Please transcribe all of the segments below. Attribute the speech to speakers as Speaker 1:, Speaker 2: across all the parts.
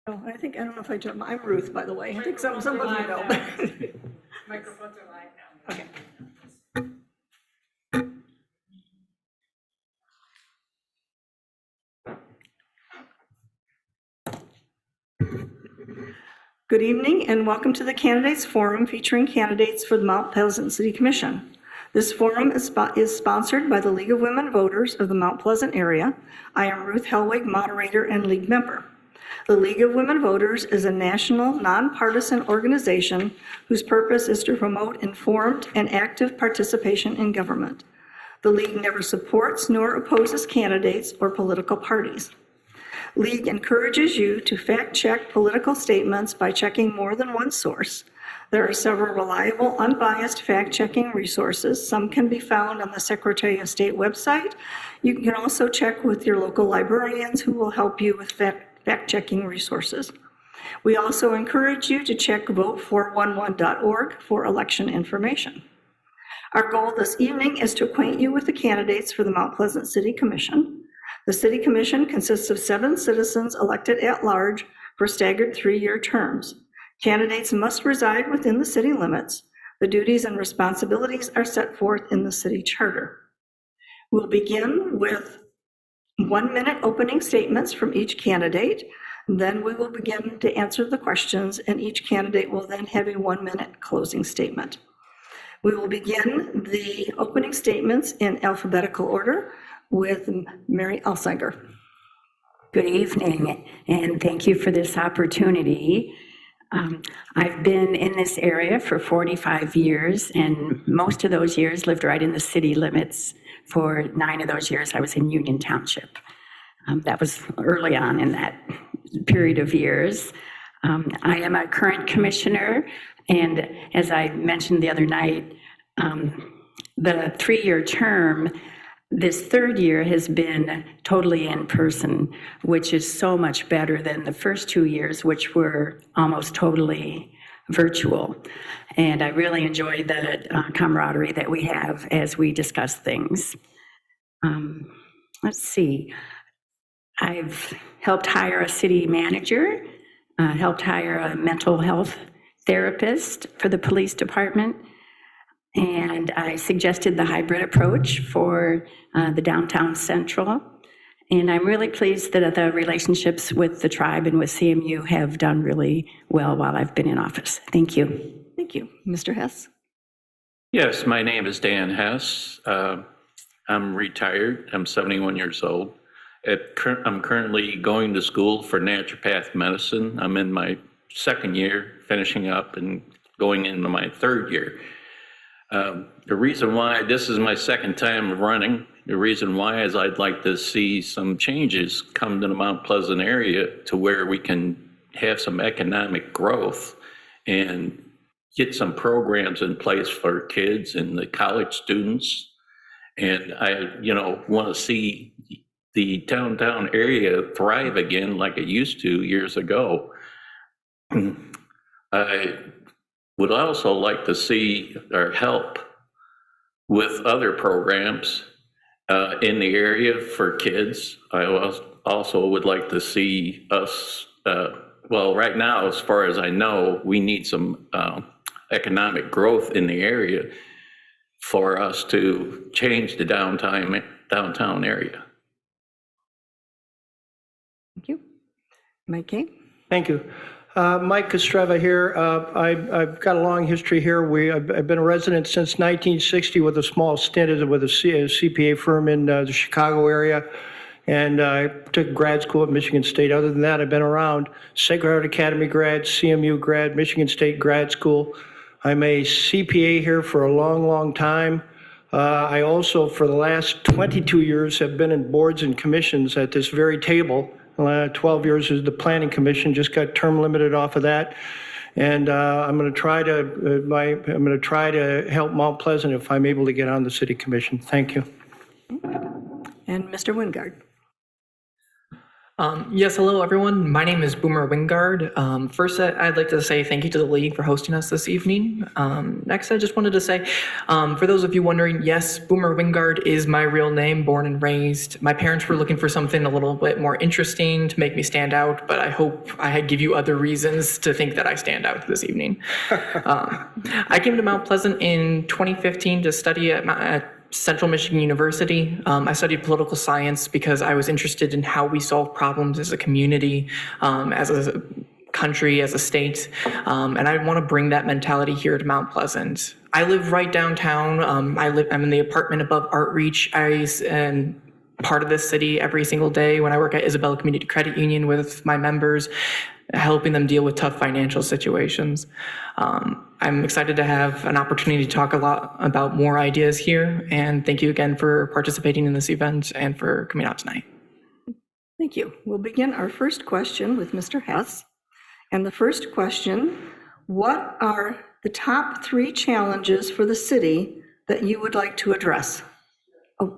Speaker 1: Oh, I don't know if I jumped. I'm Ruth, by the way. I think some of you know.
Speaker 2: Microphones are live now.
Speaker 1: Okay. Good evening and welcome to the Candidates Forum featuring candidates for the Mount Pleasant City Commission. This forum is sponsored by the League of Women Voters of the Mount Pleasant area. I am Ruth Hellwig, moderator and league member. The League of Women Voters is a national, nonpartisan organization whose purpose is to promote informed and active participation in government. The League never supports nor opposes candidates or political parties. League encourages you to fact-check political statements by checking more than one source. There are several reliable, unbiased fact-checking resources. Some can be found on the Secretary of State website. You can also check with your local librarians who will help you with fact-checking resources. We also encourage you to check vote411.org for election information. Our goal this evening is to acquaint you with the candidates for the Mount Pleasant City Commission. The City Commission consists of 7 citizens elected at large for staggered 3-year terms. Candidates must reside within the city limits. The duties and responsibilities are set forth in the city charter. We'll begin with 1-minute opening statements from each candidate. Then we will begin to answer the questions, and each candidate will then have a 1-minute closing statement. We will begin the opening statements in alphabetical order with Mary Alsinger.
Speaker 3: Good evening, and thank you for this opportunity. I've been in this area for 45 years, and most of those years lived right in the city limits. For 9 of those years, I was in Union Township. That was early on in that period of years. I am a current commissioner, and as I mentioned the other night, the 3-year term, this 3rd year has been totally in person, which is so much better than the first 2 years, which were almost totally virtual. And I really enjoyed the camaraderie that we have as we discuss things. Let's see. I've helped hire a city manager, helped hire a mental health therapist for the police department, and I suggested the hybrid approach for the downtown central. And I'm really pleased that the relationships with the tribe and with CMU have done really well while I've been in office. Thank you.
Speaker 1: Thank you. Mr. Hess?
Speaker 4: Yes, my name is Dan Hess. I'm retired. I'm 71 years old. I'm currently going to school for naturopath medicine. I'm in my 2nd year, finishing up and going into my 3rd year. The reason why this is my 2nd time running, the reason why is I'd like to see some changes come to the Mount Pleasant area to where we can have some economic growth and get some programs in place for kids and the college students. And I, want to see the downtown area thrive again like it used to years ago. I would also like to see our help with other programs in the area for kids. I also would like to see us, well, right now, as far as I know, we need some economic growth in the area for us to change the downtown area.
Speaker 1: Thank you. Mike Kay?
Speaker 5: Thank you. Mike Kostreva here. I've got a long history here. I've been a resident since 1960 with a small stint with a CPA firm in the Chicago area. And I took grad school at Michigan State. Other than that, I've been around. Sacred Heart Academy grad, CMU grad, Michigan State grad school. I'm a CPA here for a long, long time. I also, for the last 22 years, have been in boards and commissions at this very table. 12 years as the Planning Commission, just got term limited off of that. And I'm going to try to help Mount Pleasant if I'm able to get on the City Commission. Thank you.
Speaker 1: And Mr. Wingard?
Speaker 2: Yes, hello everyone. My name is Boomer Wingard. First, I'd like to say thank you to the League for hosting us this evening. Next, I just wanted to say, for those of you wondering, yes, Boomer Wingard is my real name, born and raised. My parents were looking for something a little bit more interesting to make me stand out, but I hope I give you other reasons to think that I stand out this evening. I came to Mount Pleasant in 2015 to study at Central Michigan University. I studied political science because I was interested in how we solve problems as a community, as a country, as a state, and I want to bring that mentality here to Mount Pleasant. I live right downtown. I'm in the apartment above Artreach. I am part of this city every single day when I work at Isabella Community Credit Union with my members, helping them deal with tough financial situations. I'm excited to have an opportunity to talk a lot about more ideas here, and thank you again for participating in this event and for coming out tonight.
Speaker 1: Thank you. We'll begin our first question with Mr. Hess. And the first question, what are the top 3 challenges for the city that you would like to address? Oh.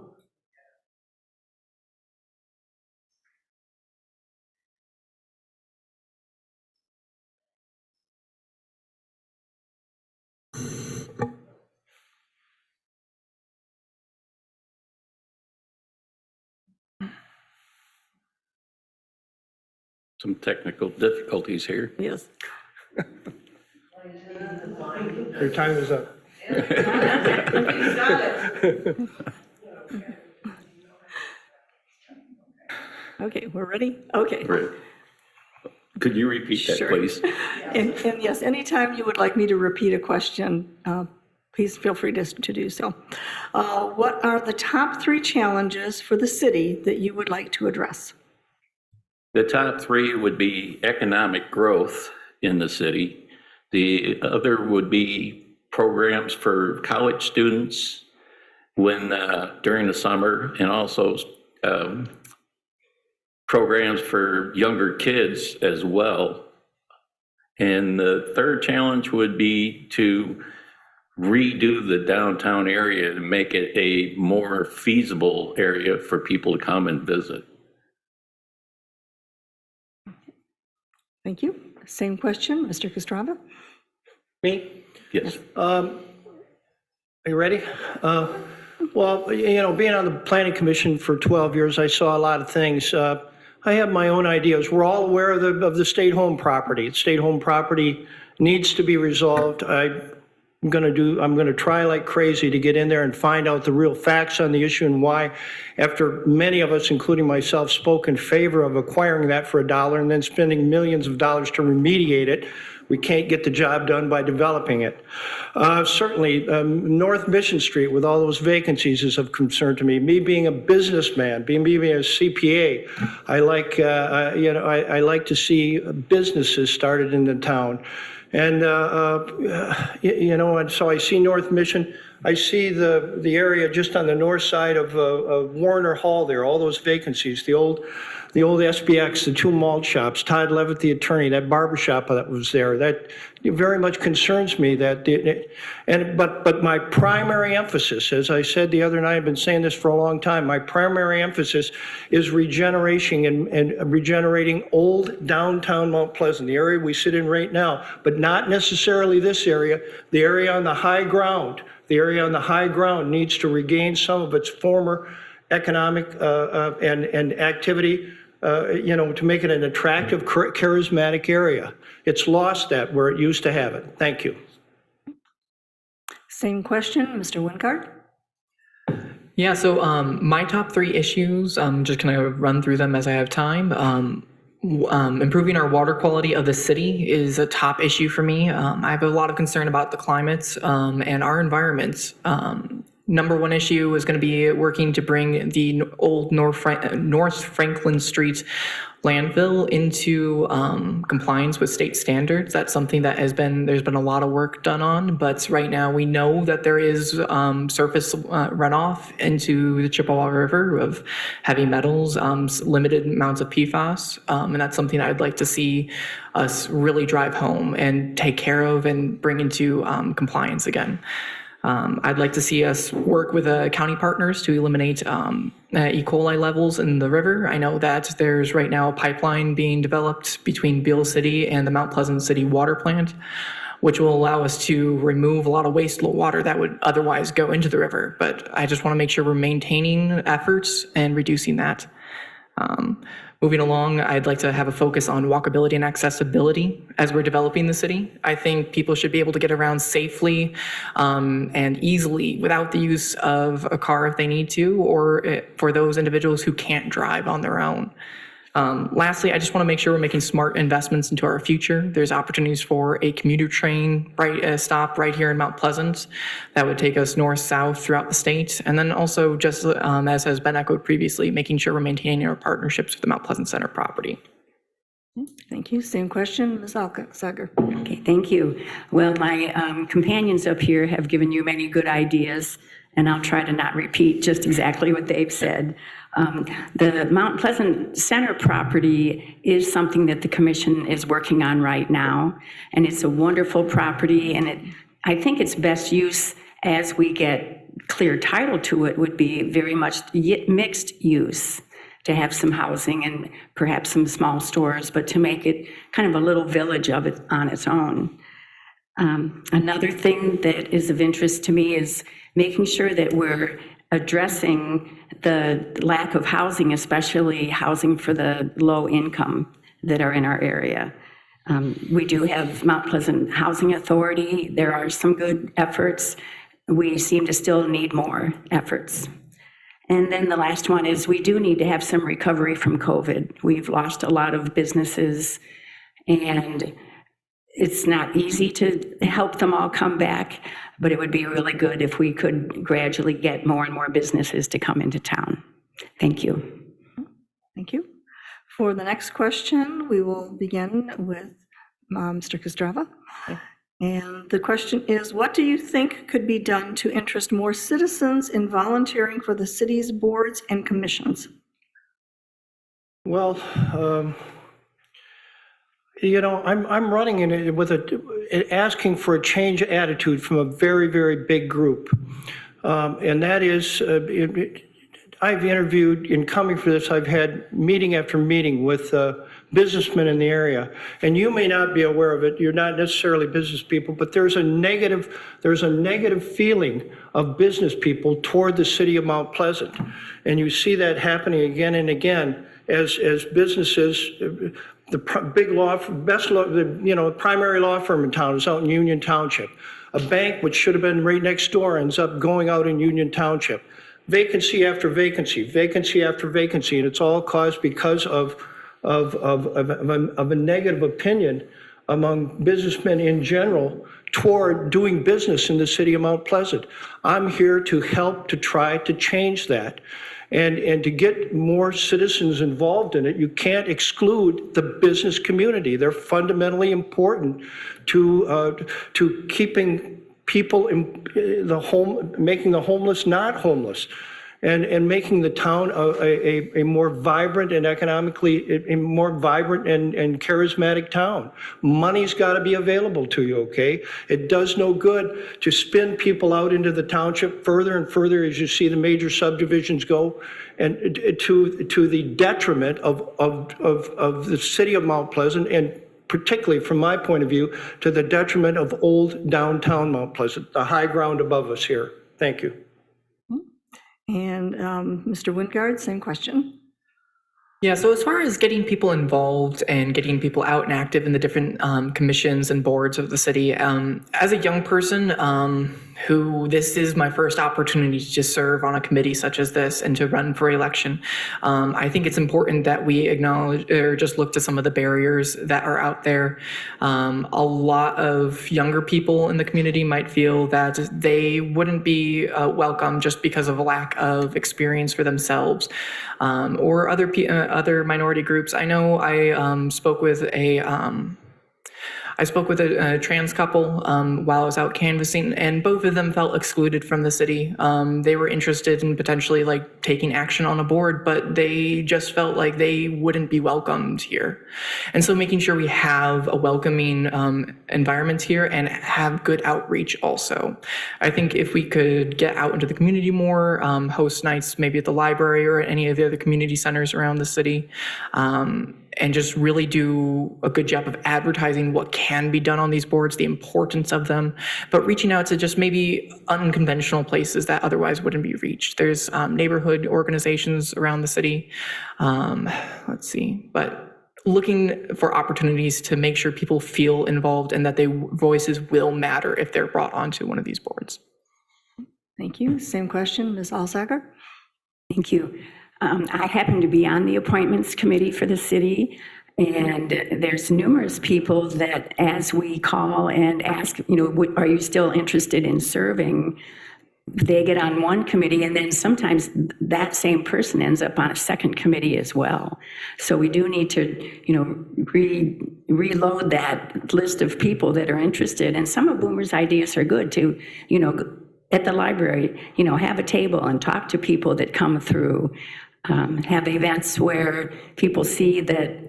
Speaker 4: Some technical difficulties here.
Speaker 1: Yes.
Speaker 5: Your time is up.
Speaker 1: Okay, we're ready? Okay.
Speaker 4: Right. Could you repeat that,
Speaker 1: Sure.
Speaker 4: please?
Speaker 1: And yes, anytime you would like me to repeat a question, please feel free to do so. What are the top 3 challenges for the city that you would like to address?
Speaker 4: The top 3 would be economic growth in the city. The other would be programs for college students during the summer, and also programs for younger kids as well. And the third challenge would be to redo the downtown area and make it a more feasible area for people to come and visit.
Speaker 1: Thank you. Same question, Mr. Kostreva?
Speaker 5: Me?
Speaker 4: Yes.
Speaker 5: Are you ready? Well, being on the Planning Commission for 12 years, I saw a lot of things. I have my own ideas. We're all aware of the state home property. State home property needs to be resolved. I'm going to try like crazy to get in there and find out the real facts on the issue and why, after many of us, including myself, spoke in favor of acquiring that for $1 and then spending millions of dollars to remediate it, we can't get the job done by developing it. Certainly, North Mission Street with all those vacancies is of concern to me. Me being a businessman, being a CPA, I like to see businesses started in the town. And, and so I see North Mission. I see the area just on the north side of Warner Hall there, all those vacancies, the old SBX, the 2 malt shops, Todd Levitt, the attorney, that barber shop that was there, that it very much concerns me that, but my primary emphasis, as I said the other night, I've been saying this for a long time, my primary emphasis is regeneration and regenerating old downtown Mount Pleasant, the area we sit in right now, but not necessarily this area, the area on the high ground. The area on the high ground needs to regain some of its former economic and activity, to make it an attractive, charismatic area. It's lost that where it used to have it. Thank you.
Speaker 1: Same question, Mr. Wingard?
Speaker 2: Yeah, so my top 3 issues, I'm just going to run through them as I have time. Improving our water quality of the city is a top issue for me. I have a lot of concern about the climate and our environments. Number 1 issue is going to be working to bring the old North Franklin Street landfill into compliance with state standards. That's something that there's been a lot of work done on, but right now we know that there is surface runoff into the Chippewa River of heavy metals, limited amounts of PFAS, and that's something I'd like to see us really drive home and take care of and bring into compliance again. I'd like to see us work with county partners to eliminate E. coli levels in the river. I know that there's right now a pipeline being developed between Beale City and the Mount Pleasant City water plant, which will allow us to remove a lot of wastewater that would otherwise go into the river. But I just want to make sure we're maintaining efforts and reducing that. Moving along, I'd like to have a focus on walkability and accessibility as we're developing the city. I think people should be able to get around safely and easily without the use of a car if they need to, or for those individuals who can't drive on their own. Lastly, I just want to make sure we're making smart investments into our future. There's opportunities for a commuter train stop right here in Mount Pleasant that would take us north-south throughout the state. And then also, just as has been echoed previously, making sure we're maintaining our partnerships with the Mount Pleasant Center property.
Speaker 1: Thank you. Same question, Ms. Sager.
Speaker 3: Okay, thank you. Well, my companions up here have given you many good ideas, and I'll try to not repeat just exactly what they've said. The Mount Pleasant Center property is something that the commission is working on right now, and it's a wonderful property, and I think its best use as we get clear title to it would be very much mixed use, to have some housing and perhaps some small stores, but to make it kind of a little village of it on its own. Another thing that is of interest to me is making sure that we're addressing the lack of housing, especially housing for the low income that are in our area. We do have Mount Pleasant Housing Authority. There are some good efforts. We seem to still need more efforts. And then the last one is we do need to have some recovery from COVID. We've lost a lot of businesses, and it's not easy to help them all come back, but it would be really good if we could gradually get more and more businesses to come into town. Thank you.
Speaker 1: Thank you. For the next question, we will begin with Mr. Kostrava. And the question is, what do you think could be done to interest more citizens in volunteering for the city's boards and commissions?
Speaker 5: Well, I'm running in it with asking for a change of attitude from a very, very big group. And that is, I've interviewed, in coming for this, I've had meeting after meeting with businessmen in the area. And you may not be aware of it, you're not necessarily business people, but there's a negative feeling of business people toward the city of Mount Pleasant. And you see that happening again and again as businesses, the big law, primary law firm in town is out in Union Township. A bank, which should have been right next door, ends up going out in Union Township. Vacancy after vacancy, vacancy after vacancy, and it's all caused because of a negative opinion among businessmen in general toward doing business in the city of Mount Pleasant. I'm here to help to try to change that. And to get more citizens involved in it, you can't exclude the business community. They're fundamentally important to keeping people in the home, making the homeless not homeless. and making the town a more vibrant and economically, a more vibrant and charismatic town. Money's got to be available to you, okay? It does no good to spin people out into the township further and further as you see the major subdivisions go, and to the detriment of the city of Mount Pleasant, and particularly from my point of view, to the detriment of old downtown Mount Pleasant, the high ground above us here. Thank you.
Speaker 1: And Mr. Wingard, same question.
Speaker 2: Yeah, so as far as getting people involved and getting people out and active in the different commissions and boards of the city, as a young person who this is my first opportunity to serve on a committee such as this and to run for election, I think it's important that we acknowledge or just look to some of the barriers that are out there. A lot of younger people in the community might feel that they wouldn't be welcome just because of a lack of experience for themselves, or other minority groups. I know I spoke with a trans couple while I was out canvassing, and both of them felt excluded from the city. They were interested in potentially like taking action on a board, but they just felt like they wouldn't be welcomed here. And so making sure we have a welcoming environment here and have good outreach also. I think if we could get out into the community more, host nights maybe at the library or any of the other community centers around the city, and just really do a good job of advertising what can be done on these boards, the importance of them, but reaching out to just maybe unconventional places that otherwise wouldn't be reached. There's neighborhood organizations around the city. But looking for opportunities to make sure people feel involved and that their voices will matter if they're brought onto one of these boards.
Speaker 1: Thank you. Same question, Ms. Alsager.
Speaker 3: Thank you. I happen to be on the appointments committee for the city, and there's numerous people that as we call and ask, are you still interested in serving? They get on one committee, and then sometimes that same person ends up on a second committee as well. So we do need to, reload that list of people that are interested. And some of Boomer's ideas are good to, at the library, have a table and talk to people that come through. Have events where people see that,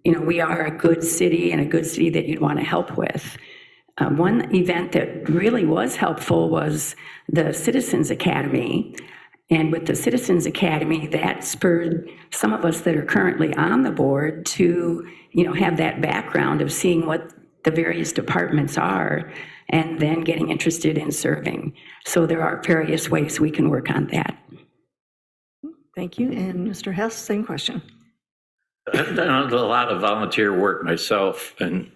Speaker 3: we are a good city and a good city that you'd want to help with. One event that really was helpful was the Citizens Academy. And with the Citizens Academy, that spurred some of us that are currently on the board to, have that background of seeing what the various departments are and then getting interested in serving. So there are various ways we can work on that.
Speaker 1: Thank you. And Mr. Hess, same question.
Speaker 4: I've done a lot of volunteer work myself, and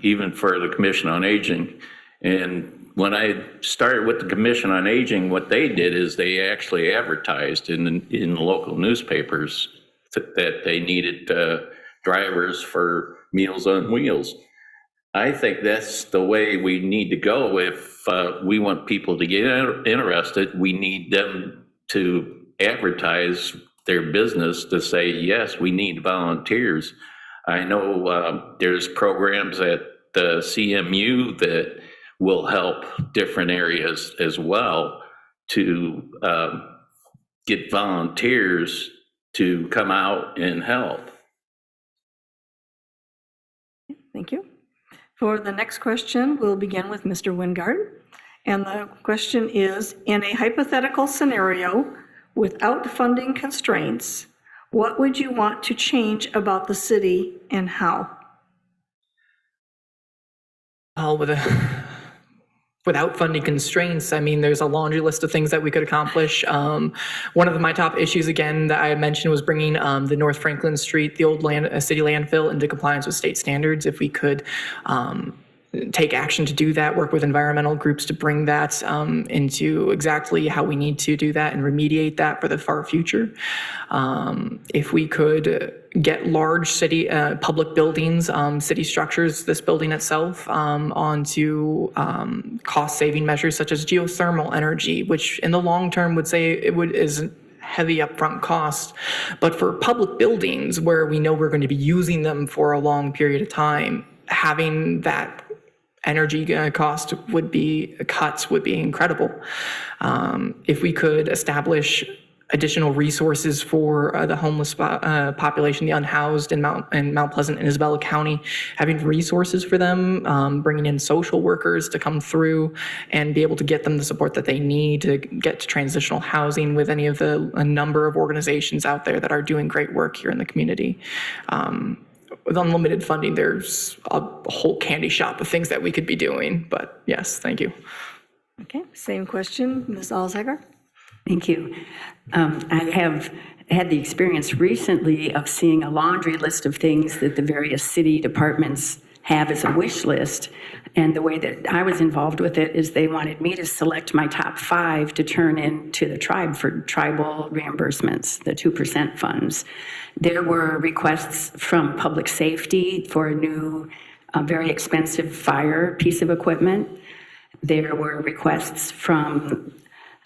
Speaker 4: even for the Commission on Aging. And when I started with the Commission on Aging, what they did is they actually advertised in the local newspapers that they needed drivers for Meals on Wheels. I think that's the way we need to go. If we want people to get interested, we need them to advertise their business to say, yes, we need volunteers. I know there's programs at the CMU that will help different areas as well to get volunteers to come out and help.
Speaker 1: Thank you. For the next question, we'll begin with Mr. Wingard. And the question is, in a hypothetical scenario without funding constraints, what would you want to change about the city and how?
Speaker 2: Well, without funding constraints, I mean, there's a laundry list of things that we could accomplish. One of my top issues, again, that I had mentioned was bringing the North Franklin Street, the old city landfill, into compliance with state standards. If we could take action to do that, work with environmental groups to bring that into exactly how we need to do that and remediate that for the far future. If we could get large city public buildings, city structures, this building itself, onto cost-saving measures such as geothermal energy, which in the long term would say is heavy upfront cost, but for public buildings where we know we're going to be using them for a long period of time, having that energy cost would be incredible. If we could establish additional resources for the homeless population, the unhoused in Mount Pleasant and Isabella County, having resources for them, bringing in social workers to come through and be able to get them the support that they need to get to transitional housing with any of a number of organizations out there that are doing great work here in the community. With unlimited funding, there's a whole candy shop of things that we could be doing, but yes, thank you.
Speaker 1: Okay, same question, Ms. Alsager?
Speaker 3: Thank you. I have had the experience recently of seeing a laundry list of things that the various city departments have as a wish list. And the way that I was involved with it is they wanted me to select my top 5 to turn into the tribe for tribal reimbursements, the 2% funds. There were requests from public safety for a new, very expensive fire piece of equipment. There were requests from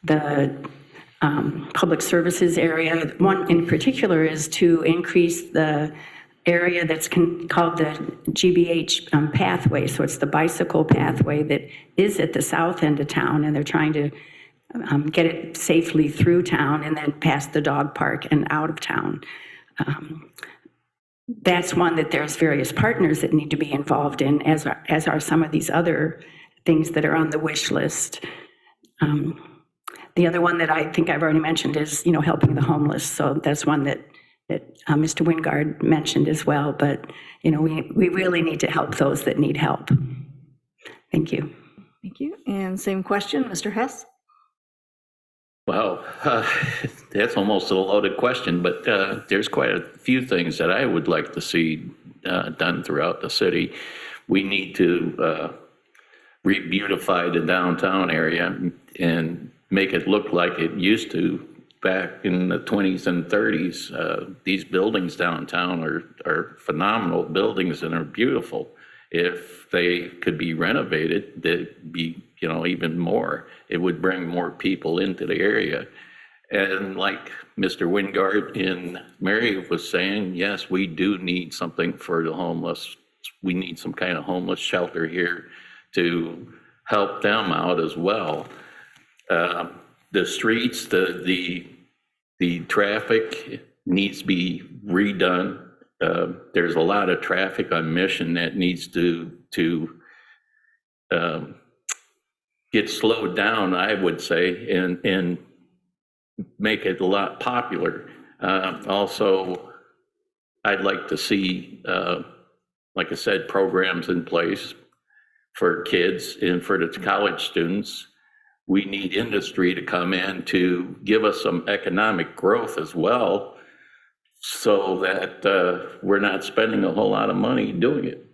Speaker 3: the public services area. One in particular is to increase the area that's called the GBH pathway. So it's the bicycle pathway that is at the south end of town, and they're trying to get it safely through town and then past the dog park and out of town. That's one that there's various partners that need to be involved in, as are some of these other things that are on the wish list. The other one that I think I've already mentioned is, helping the homeless. So that's one that Mr. Wingard mentioned as well. But, we really need to help those that need help. Thank you.
Speaker 1: Thank you. And same question, Mr. Hess?
Speaker 4: Well, that's almost a loaded question, but there's quite a few things that I would like to see done throughout the city. We need to re-beautify the downtown area and make it look like it used to back in the 20s and 30s. These buildings downtown are phenomenal buildings and are beautiful. If they could be renovated, they'd be, even more. It would bring more people into the area. And like Mr. Wingard in Mary was saying, yes, we do need something for the homeless. We need some kind of homeless shelter here to help them out as well. The streets, the traffic needs to be redone. There's a lot of traffic on Mission that needs to get slowed down, I would say, and make it a lot popular. Also, I'd like to see, like I said, programs in place for kids and for the college students. We need industry to come in to give us some economic growth as well, so that we're not spending a whole lot of money doing it.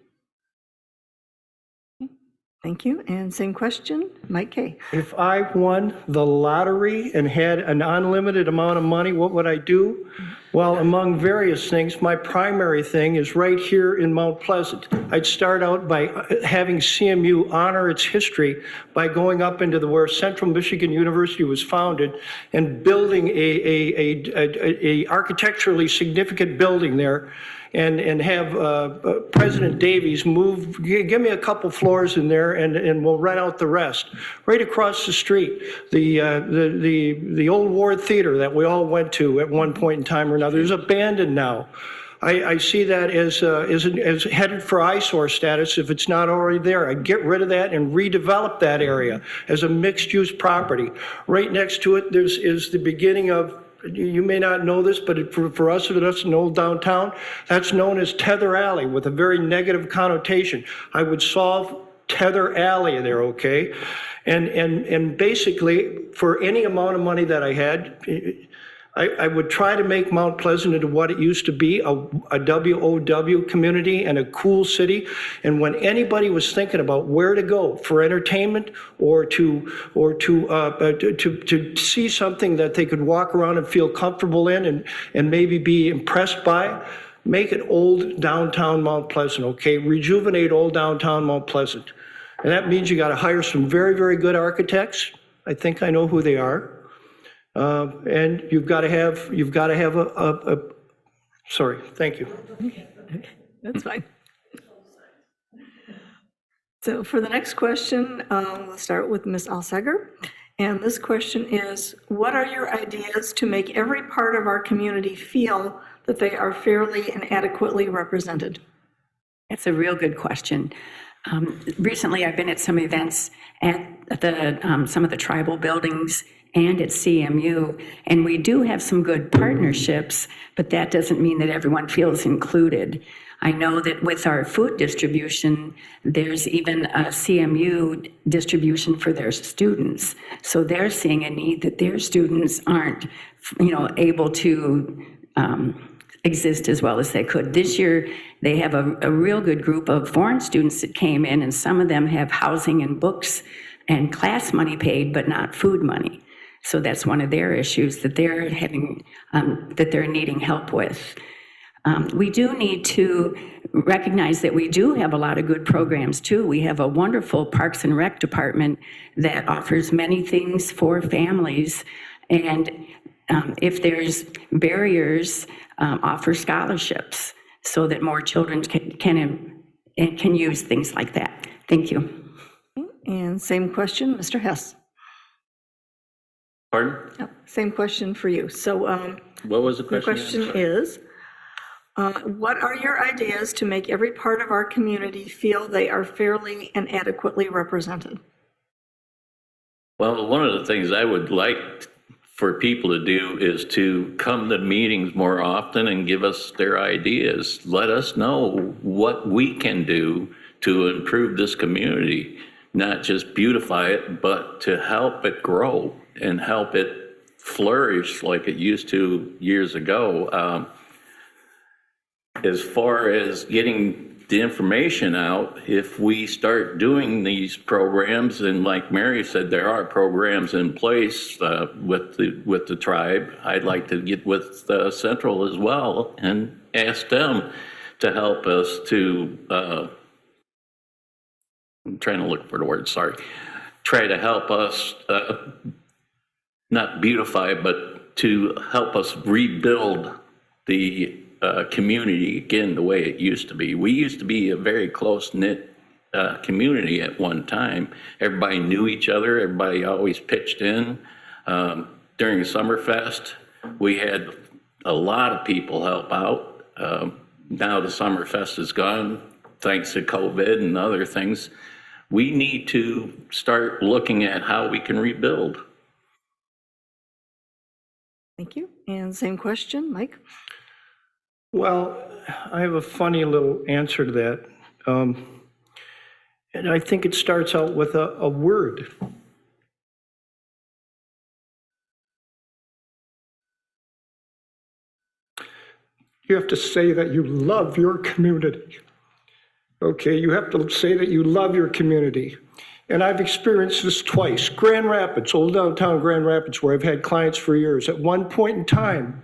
Speaker 1: Thank you. And same question, Mike Kay.
Speaker 5: If I won the lottery and had an unlimited amount of money, what would I do? Well, among various things, my primary thing is right here in Mount Pleasant. I'd start out by having CMU honor its history by going up into where Central Michigan University was founded and building a architecturally significant building there. And have President Davies give me a couple floors in there, and we'll rent out the rest. Right across the street, the old Ward Theater that we all went to at one point in time or another is abandoned now. I see that as headed for eyesore status if it's not already there. I'd get rid of that and redevelop that area as a mixed-use property. Right next to it, is the beginning of, you may not know this, but for us, if it's an old downtown, that's known as Tether Alley with a very negative connotation. I would solve Tether Alley there, okay? And basically, for any amount of money that I had, I would try to make Mount Pleasant into what it used to be, a WOW community and a cool city. And when anybody was thinking about where to go for entertainment or to see something that they could walk around and feel comfortable in and maybe be impressed by, make it old downtown Mount Pleasant, okay? Rejuvenate old downtown Mount Pleasant. And that means you got to hire some very, very good architects. I think I know who they are. And you've got to have a sorry, thank you.
Speaker 1: Okay, that's fine. So for the next question, we'll start with Ms. Alsager. And this question is, what are your ideas to make every part of our community feel that they are fairly and adequately represented?
Speaker 3: That's a real good question. Recently, I've been at some events at some of the tribal buildings and at CMU, and we do have some good partnerships, but that doesn't mean that everyone feels included. I know that with our food distribution, there's even a CMU distribution for their students. So they're seeing a need that their students aren't, able to exist as well as they could. This year, they have a real good group of foreign students that came in, and some of them have housing and books and class money paid, but not food money. So that's one of their issues that they're having, that they're needing help with. We do need to recognize that we do have a lot of good programs too. We have a wonderful Parks and Rec department that offers many things for families, and if there's barriers, offer scholarships so that more children can use things like that. Thank you.
Speaker 1: And same question, Mr. Hess.
Speaker 4: Pardon?
Speaker 1: Yep, same question for you. So
Speaker 4: What was the
Speaker 1: the
Speaker 4: question?
Speaker 1: question is, what are your ideas to make every part of our community feel they are fairly and adequately represented?
Speaker 4: Well, one of the things I would like for people to do is to come to meetings more often and give us their ideas. Let us know what we can do to improve this community, not just beautify it, but to help it grow and help it flourish like it used to years ago. As far as getting the information out, if we start doing these programs, and like Mary said, there are programs in place with the tribe. I'd like to get with Central as well and ask them to help us to, I'm trying to look for the word, sorry, try to help us not beautify, but to help us rebuild the community again the way it used to be. We used to be a very close-knit community at one time. Everybody knew each other. Everybody always pitched in. During Summerfest, we had a lot of people help out. Now the Summerfest is gone, thanks to COVID and other things. We need to start looking at how we can rebuild.
Speaker 1: Thank you. And same question, Mike?
Speaker 5: Well, I have a funny little answer to that. And I think it starts out with a word. You have to say that you love your community. Okay, you have to say that you love your community. And I've experienced this twice. Grand Rapids, old downtown Grand Rapids, where I've had clients for years. At one point in time,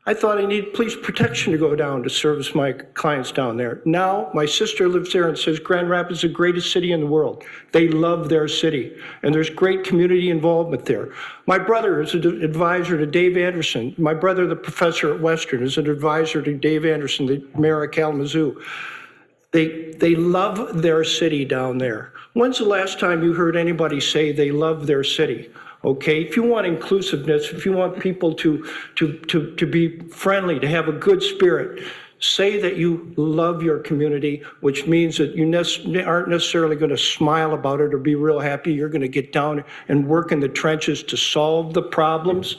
Speaker 5: I thought I needed police protection to go down to service my clients down there. Now, my sister lives there and says Grand Rapids is the greatest city in the world. They love their city, and there's great community involvement there. My brother is an advisor to Dave Anderson. My brother, the professor at Western, is an advisor to Dave Anderson, the mayor of Kalamazoo. They love their city down there. When's the last time you heard anybody say they love their city? Okay, if you want inclusiveness, if you want people to be friendly, to have a good spirit, say that you love your community, which means that you aren't necessarily going to smile about it or be real happy. You're going to get down and work in the trenches to solve the problems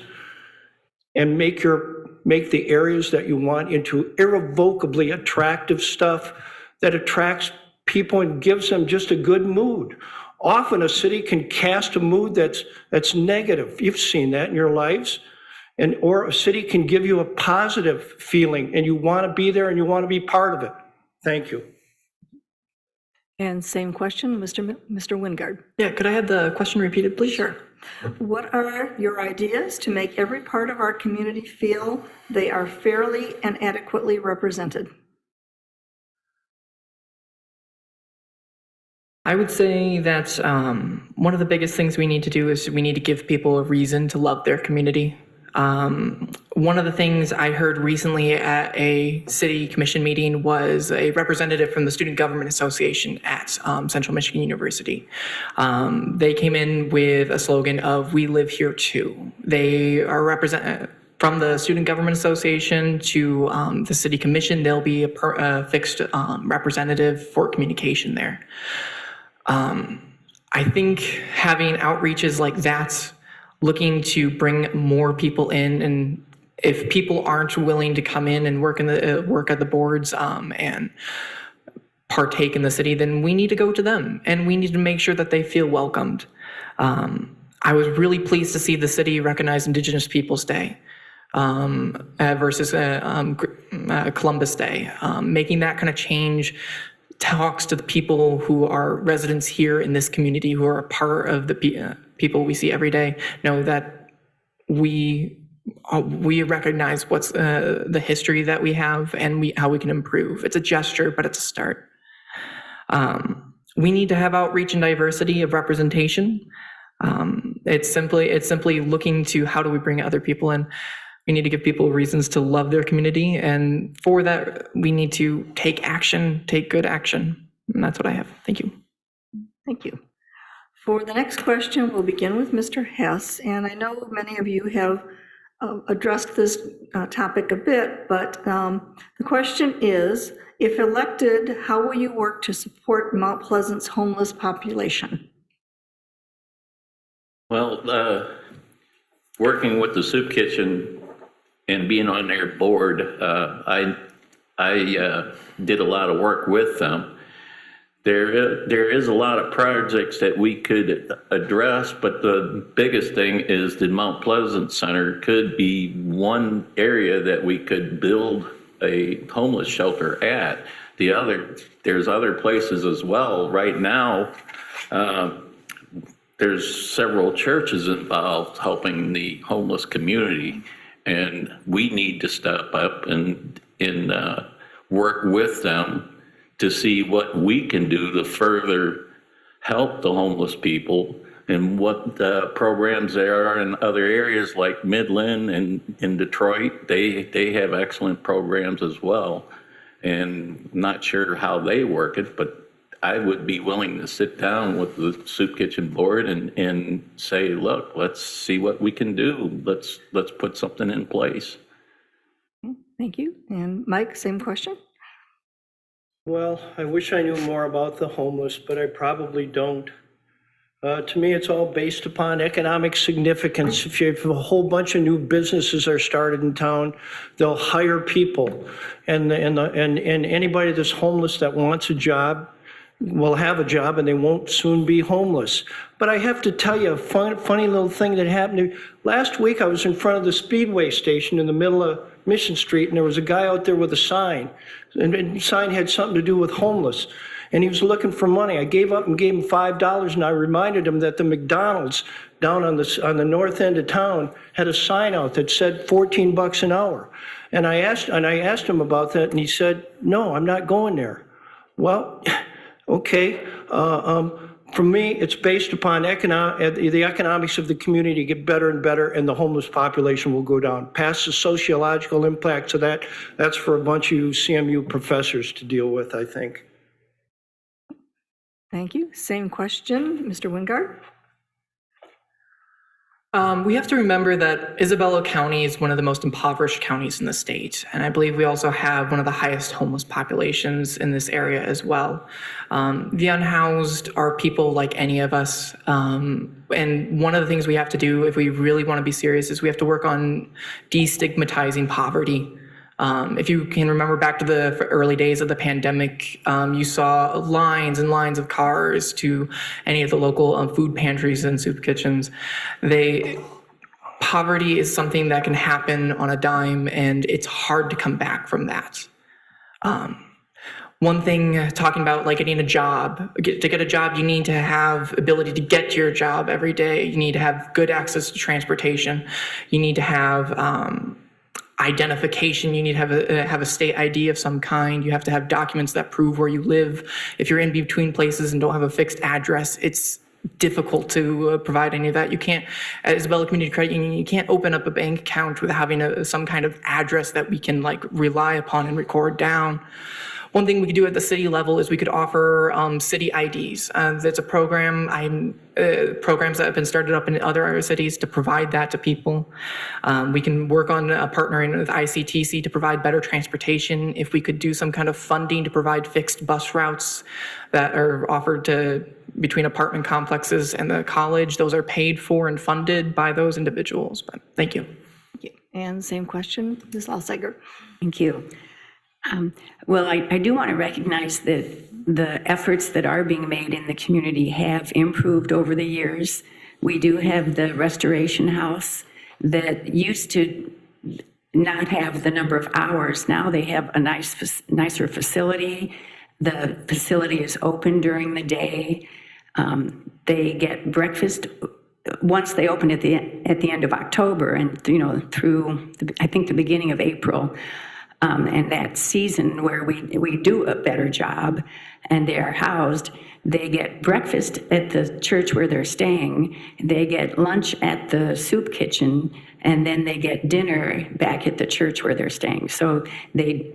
Speaker 5: and make the areas that you want into irrevocably attractive stuff that attracts people and gives them just a good mood. Often a city can cast a mood that's negative. You've seen that in your lives. Or a city can give you a positive feeling and you want to be there and you want to be part of it. Thank you.
Speaker 1: And same question, Mr. Wingard.
Speaker 2: Yeah, could I have the question repeated, please?
Speaker 1: Sure. What are your ideas to make every part of our community feel they are fairly and adequately represented?
Speaker 2: I would say that one of the biggest things we need to do is we need to give people a reason to love their community. One of the things I heard recently at a city commission meeting was a representative from the Student Government Association at Central Michigan University. They came in with a slogan of "We live here too." They are from the Student Government Association to the City Commission. There'll be a fixed representative for communication there. I think having outreaches like that, looking to bring more people in, and if people aren't willing to come in and work at the boards and partake in the city, then we need to go to them and we need to make sure that they feel welcomed. I was really pleased to see the city recognize Indigenous Peoples Day versus Columbus Day. Making that kind of change talks to the people who are residents here in this community, who are a part of the people we see every day, know that we recognize what's the history that we have and how we can improve. It's a gesture, but it's a start. We need to have outreach and diversity of representation. It's simply looking to how do we bring other people in. We need to give people reasons to love their community, and for that, we need to take action, take good action. And that's what I have. Thank you.
Speaker 1: Thank you. For the next question, we'll begin with Mr. Hess, and I know many of you have addressed this topic a bit, but the question is, if elected, how will you work to support Mount Pleasant's homeless population?
Speaker 4: Well, working with the soup kitchen and being on their board, I did a lot of work with them. There is a lot of projects that we could address, but the biggest thing is the Mount Pleasant Center could be one area that we could build a homeless shelter at. There's other places as well. Right now, there's several churches involved helping the homeless community, and we need to step up and work with them to see what we can do to further help the homeless people, and what programs there are in other areas like Midland and in Detroit. They have excellent programs as well, and not sure how they work it, but I would be willing to sit down with the soup kitchen board and say, look, let's see what we can do. Let's put something in place.
Speaker 1: Thank you. And Mike, same question?
Speaker 5: Well, I wish I knew more about the homeless, but I probably don't. To me, it's all based upon economic significance. If a whole bunch of new businesses are started in town, they'll hire people. And anybody that's homeless that wants a job will have a job, and they won't soon be homeless. But I have to tell you a funny little thing that happened to me. Last week, I was in front of the Speedway station in the middle of Mission Street, and there was a guy out there with a sign. And the sign had something to do with homeless. And he was looking for money. I gave up and gave him $5, and I reminded him that the McDonald's down on the north end of town had a sign out that said $14 an hour. And I asked him about that, and he said, no, I'm not going there. Well, okay. For me, it's based upon the economics of the community get better and better, and the homeless population will go down. Past the sociological impacts of that's for a bunch of you CMU professors to deal with, I think.
Speaker 1: Thank you. Same question, Mr. Wingard?
Speaker 2: We have to remember that Isabella County is one of the most impoverished counties in the state, and I believe we also have one of the highest homeless populations in this area as well. The unhoused are people like any of us, and one of the things we have to do if we really want to be serious is we have to work on destigmatizing poverty. If you can remember back to the early days of the pandemic, you saw lines and lines of cars to any of the local food pantries and soup kitchens. Poverty is something that can happen on a dime, and it's hard to come back from that. One thing, talking about like getting a job, to get a job, you need to have ability to get to your job every day. You need to have good access to transportation. You need to have identification. You need to have a state ID of some kind. You have to have documents that prove where you live. If you're in between places and don't have a fixed address, it's difficult to provide any of that. You can't, at Isabella Community Credit Union, you can't open up a bank account without having some kind of address that we can like rely upon and record down. One thing we could do at the city level is we could offer city IDs. That's a program, programs that have been started up in other cities to provide that to people. We can work on partnering with ICTC to provide better transportation. If we could do some kind of funding to provide fixed bus routes that are offered to between apartment complexes and the college, those are paid for and funded by those individuals. But thank you.
Speaker 1: And same question, Ms. Alsager.
Speaker 3: Thank you. Well, I do want to recognize that the efforts that are being made in the community have improved over the years. We do have the Restoration House that used to not have the number of hours. Now they have a nicer facility. The facility is open during the day. They get breakfast once they open at the end of October and through I think the beginning of April. And that season where we do a better job and they are housed, they get breakfast at the church where they're staying, they get lunch at the soup kitchen, and then they get dinner back at the church where they're staying. So the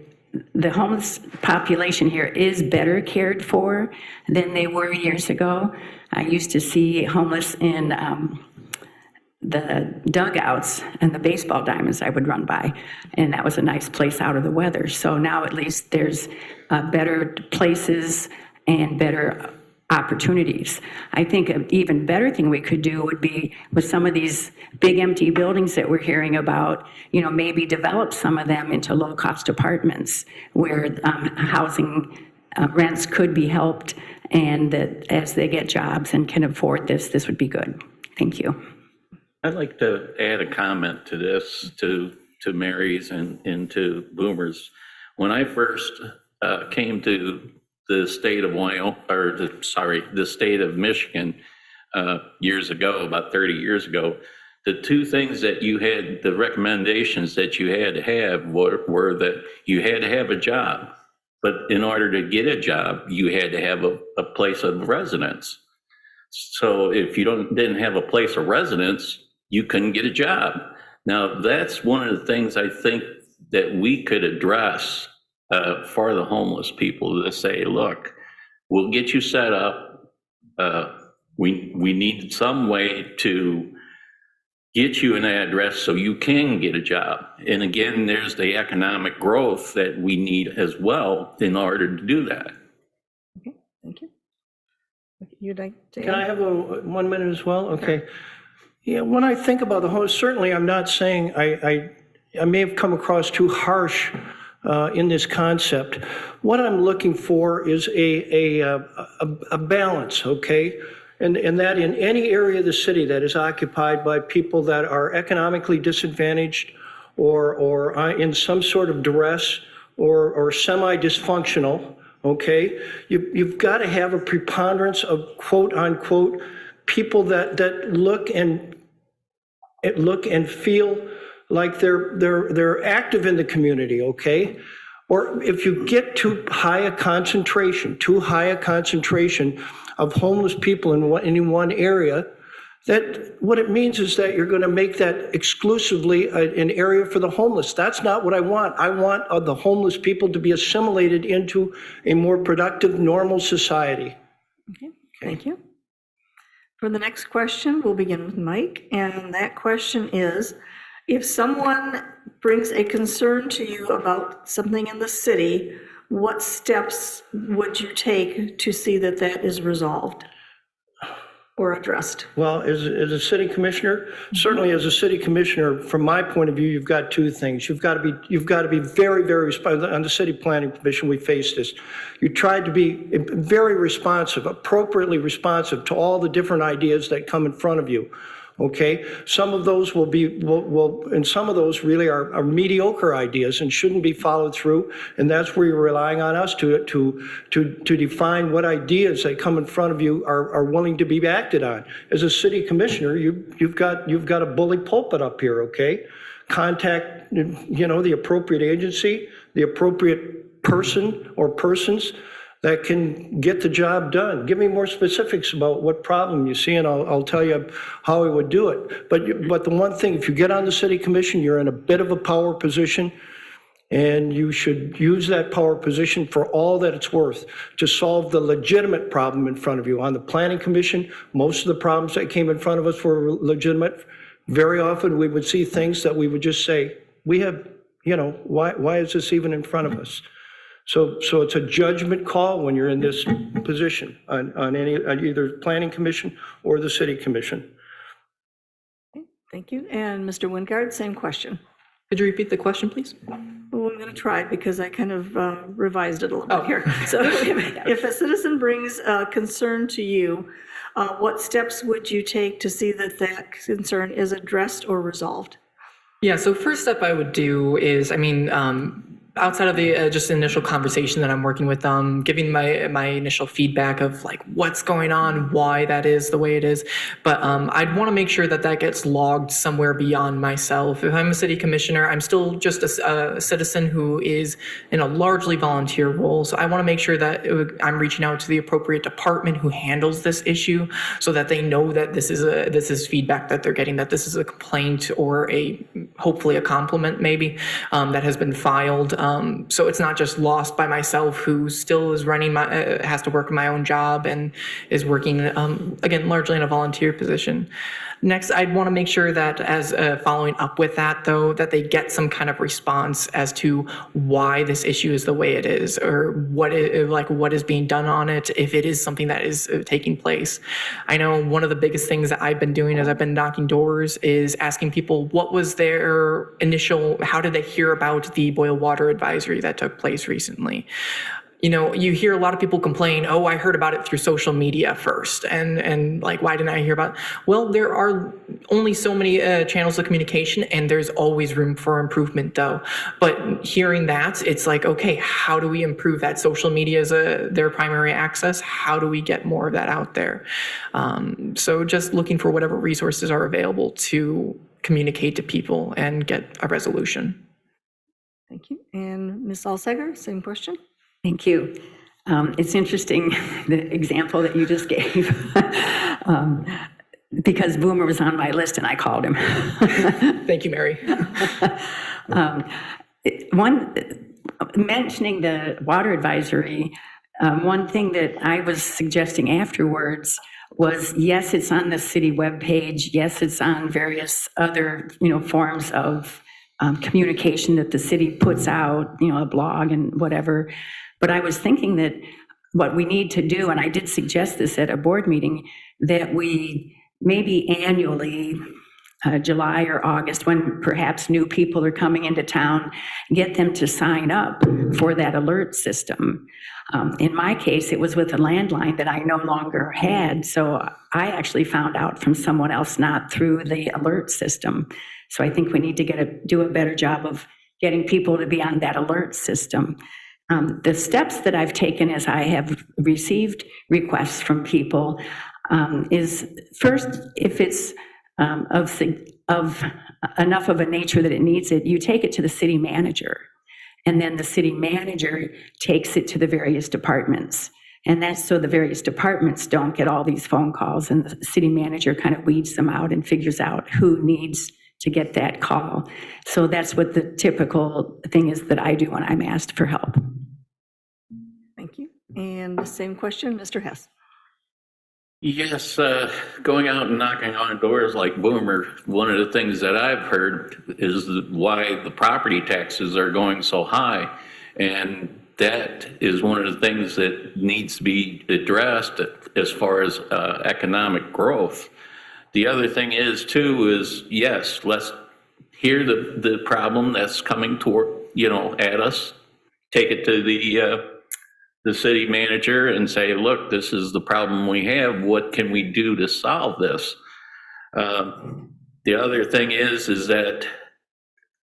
Speaker 3: homeless population here is better cared for than they were years ago. I used to see homeless in the dugouts and the baseball diamonds I would run by, and that was a nice place out of the weather. So now at least there's better places and better opportunities. I think an even better thing we could do would be with some of these big empty buildings that we're hearing about, maybe develop some of them into low-cost apartments where housing rents could be helped, and that as they get jobs and can afford this would be good. Thank you.
Speaker 4: I'd like to add a comment to this, to Mary's and to Boomer's. When I first came to the state of Wyoming, the state of Michigan years ago, about 30 years ago, the two things that you had, the recommendations that you had to have were that you had to have a job, but in order to get a job, you had to have a place of residence. So if you didn't have a place of residence, you couldn't get a job. Now, that's one of the things I think that we could address for the homeless people, to say, look, we'll get you set up. We need some way to get you an address so you can get a job. And again, there's the economic growth that we need as well in order to do that.
Speaker 1: Okay, thank you. You'd like to?
Speaker 5: Can I have 1 minute as well? Okay. Yeah, when I think about the homeless, certainly I'm not saying I may have come across too harsh in this concept. What I'm looking for is a balance, okay? And that in any area of the city that is occupied by people that are economically disadvantaged or in some sort of duress or semi-dysfunctional, okay? You've got to have a preponderance of quote unquote people that look and feel like they're active in the community, okay? Or if you get too high a concentration of homeless people in one area, that what it means is that you're going to make that exclusively an area for the homeless. That's not what I want. I want the homeless people to be assimilated into a more productive, normal society.
Speaker 1: Okay, thank you. For the next question, we'll begin with Mike, and that question is, if someone brings a concern to you about something in the city, what steps would you take to see that that is resolved or addressed?
Speaker 5: Well, as a city commissioner, certainly as a city commissioner, from my point of view, you've got two things. You've got to be very, very responsive. On the City Planning Commission, we faced this. You tried to be very responsive, appropriately responsive to all the different ideas that come in front of you. Okay, some of those and some of those really are mediocre ideas and shouldn't be followed through. And that's where you're relying on us to define what ideas that come in front of you are willing to be acted on. As a city commissioner, you've got a bully pulpit up here. Okay, contact the appropriate agency, the appropriate person or persons that can get the job done. Give me more specifics about what problem you see, and I'll tell you how I would do it. But the one thing, if you get on the city commission, you're in a bit of a power position, and you should use that power position for all that it's worth to solve the legitimate problem in front of you. On the planning commission, most of the problems that came in front of us were legitimate. Very often, we would see things that we would just say, we have, why is this even in front of us? So it's a judgment call when you're in this position on either planning commission or the city commission.
Speaker 1: Thank you. And Mr. Wingard, same question.
Speaker 2: Could you repeat the question, please?
Speaker 1: Well, I'm going to try because I kind of revised it a little bit here. So if a citizen brings a concern to you, what steps would you take to see that that concern is addressed or resolved?
Speaker 2: Yeah, so first step I would do is, outside of the just initial conversation that I'm working with them, giving my initial feedback of like what's going on, why that is the way it is. But I'd want to make sure that that gets logged somewhere beyond myself. If I'm a city commissioner, I'm still just a citizen who is in a largely volunteer role. So I want to make sure that I'm reaching out to the appropriate department who handles this issue so that they know that this is feedback that they're getting, that this is a complaint or hopefully a compliment maybe that has been filed. So it's not just lost by myself, who still is has to work my own job and is working, again, largely in a volunteer position. Next, I'd want to make sure that as following up with that, though, that they get some kind of response as to why this issue is the way it is, or what is being done on it, if it is something that is taking place. I know one of the biggest things that I've been doing as I've been knocking doors is asking people what was their how did they hear about the boil water advisory that took place recently. You hear a lot of people complain, oh, I heard about it through social media first. And like, why didn't I hear about it? Well, there are only so many channels of communication, and there's always room for improvement, though. But hearing that, it's like, okay, how do we improve that? Social media is their primary access. How do we get more of that out there? So just looking for whatever resources are available to communicate to people and get a resolution.
Speaker 1: Thank you. And Ms. Alsager, same question.
Speaker 3: Thank you. It's interesting, the example that you just gave, because Boomer was on my list and I called him.
Speaker 2: Thank you, Mary.
Speaker 3: Mentioning the water advisory, one thing that I was suggesting afterwards was, yes, it's on the city webpage. Yes, it's on various other, forms of communication that the city puts out, a blog and whatever. But I was thinking that what we need to do, and I did suggest this at a board meeting, that we maybe annually, July or August, when perhaps new people are coming into town, get them to sign up for that alert system. In my case, it was with a landline that I no longer had, so I actually found out from someone else, not through the alert system. So I think we need to do a better job of getting people to be on that alert system. The steps that I've taken as I have received requests from people is first, if it's of enough of a nature that it needs it, you take it to the city manager, and then the city manager takes it to the various departments. And that's so the various departments don't get all these phone calls, and the city manager kind of weeds them out and figures out who needs to get that call. So that's what the typical thing is that I do when I'm asked for help.
Speaker 1: Thank you. And the same question, Mr. Hess.
Speaker 4: Yes, going out and knocking on doors like Boomer, one of the things that I've heard is why the property taxes are going so high. And that is one of the things that needs to be addressed as far as economic growth. The other thing is, yes, let's hear the problem that's coming toward, at us, take it to the city manager and say, look, this is the problem we have. What can we do to solve this? The other thing is that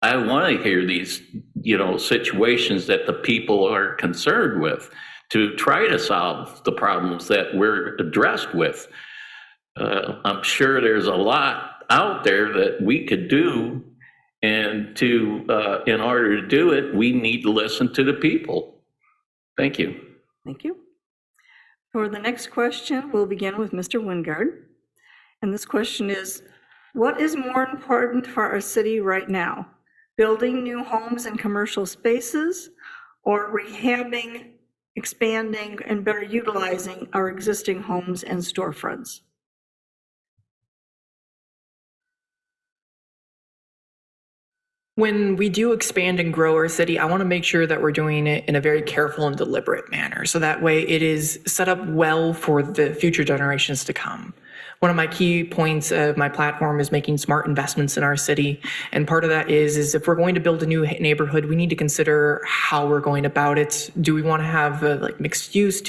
Speaker 4: I want to hear these, situations that the people are concerned with to try to solve the problems that we're addressed with. I'm sure there's a lot out there that we could do, and in order to do it, we need to listen to the people. Thank you.
Speaker 1: Thank you. For the next question, we'll begin with Mr. Wingard. And this question is, what is more important for our city right now? Building new homes and commercial spaces, or rehabbing, expanding, and better utilizing our existing homes and storefronts?
Speaker 2: When we do expand and grow our city, I want to make sure that we're doing it in a very careful and deliberate manner. So that way it is set up well for the future generations to come. One of my key points of my platform is making smart investments in our city. And part of that is if we're going to build a new neighborhood, we need to consider how we're going about it. Do we want to have like mixed use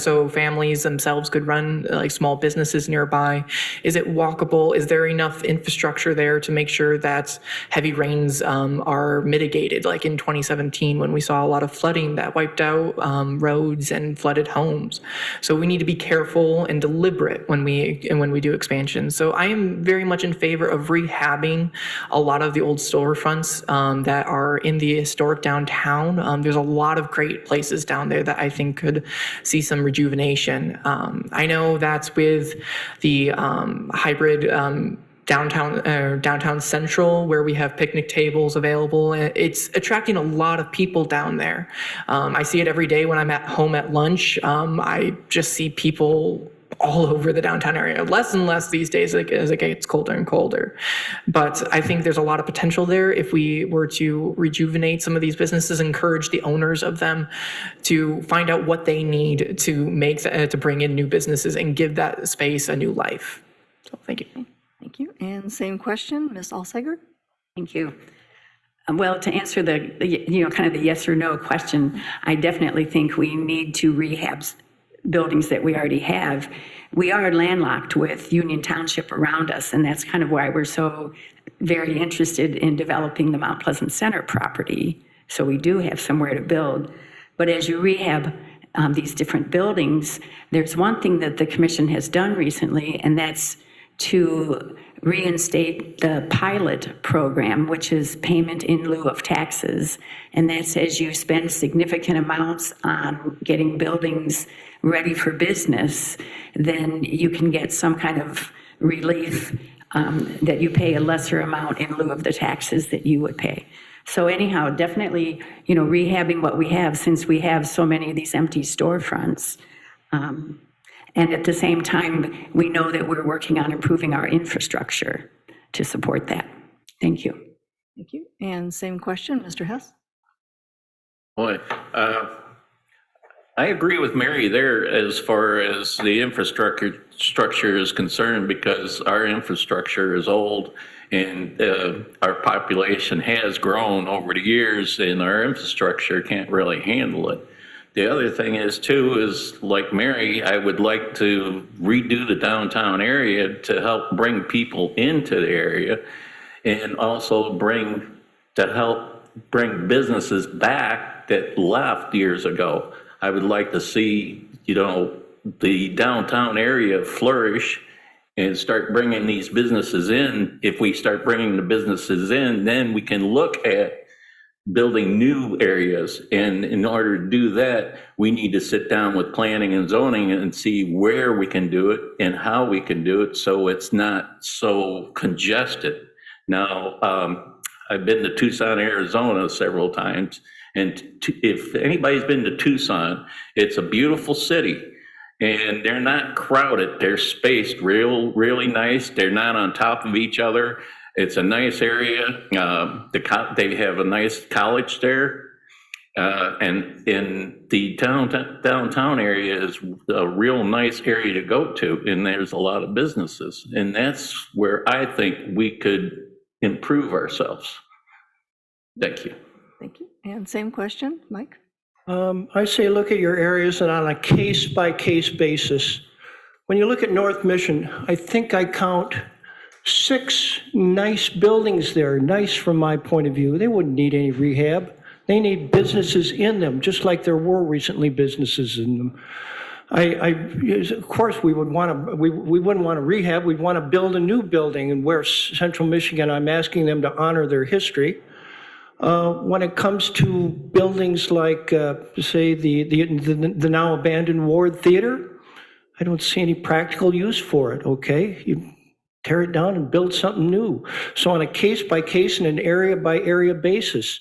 Speaker 2: so families themselves could run like small businesses nearby? Is it walkable? Is there enough infrastructure there to make sure that heavy rains are mitigated? Like in 2017, when we saw a lot of flooding that wiped out roads and flooded homes. So we need to be careful and deliberate when we do expansion. So I am very much in favor of rehabbing a lot of the old storefronts that are in the historic downtown. There's a lot of great places down there that I think could see some rejuvenation. I know that's with the hybrid downtown central, where we have picnic tables available. It's attracting a lot of people down there. I see it every day when I'm at home at lunch. I just see people all over the downtown area, less and less these days as it gets colder and colder. But I think there's a lot of potential there if we were to rejuvenate some of these businesses, encourage the owners of them to find out what they need to bring in new businesses and give that space a new life. So thank you.
Speaker 1: Thank you. And same question, Ms. Alsager?
Speaker 3: Thank you. Well, to answer the kind of the yes or no question, I definitely think we need to rehab buildings that we already have. We are landlocked with Union Township around us, and that's kind of why we're so very interested in developing the Mount Pleasant Center property. So we do have somewhere to build. But as you rehab these different buildings, there's one thing that the commission has done recently, and that's to reinstate the pilot program, which is payment in lieu of taxes. And that says you spend significant amounts on getting buildings ready for business, then you can get some kind of relief that you pay a lesser amount in lieu of the taxes that you would pay. So anyhow, definitely, rehabbing what we have, since we have so many of these empty storefronts. And at the same time, we know that we're working on improving our infrastructure to support that. Thank you.
Speaker 1: Thank you. And same question, Mr. Hess?
Speaker 4: Boy, I agree with Mary there as far as the infrastructure is concerned, because our infrastructure is old and our population has grown over the years, and our infrastructure can't really handle it. The other thing is like Mary, I would like to redo the downtown area to help bring people into the area, and also help bring businesses back that left years ago. I would like to see, the downtown area flourish and start bringing these businesses in. If we start bringing the businesses in, then we can look at building new areas. And in order to do that, we need to sit down with planning and zoning and see where we can do it and how we can do it so it's not so congested. Now, I've been to Tucson, Arizona several times. And if anybody's been to Tucson, it's a beautiful city. And they're not crowded. They're spaced really nice. They're not on top of each other. It's a nice area. They have a nice college there. And in the downtown area is a real nice area to go to. And there's a lot of businesses. And that's where I think we could improve ourselves. Thank you.
Speaker 1: Thank you. And same question, Mike?
Speaker 5: I say look at your areas and on a case-by-case basis. When you look at North Mission, I think I count 6 nice buildings there, nice from my point of view. They wouldn't need any rehab. They need businesses in them, just like there were recently businesses in them. Of course, we wouldn't want to rehab. We'd want to build a new building. And where Central Michigan, I'm asking them to honor their history. When it comes to buildings like, say, the now abandoned Ward Theater, I don't see any practical use for it, okay? You tear it down and build something new. So on a case-by-case and an area-by-area basis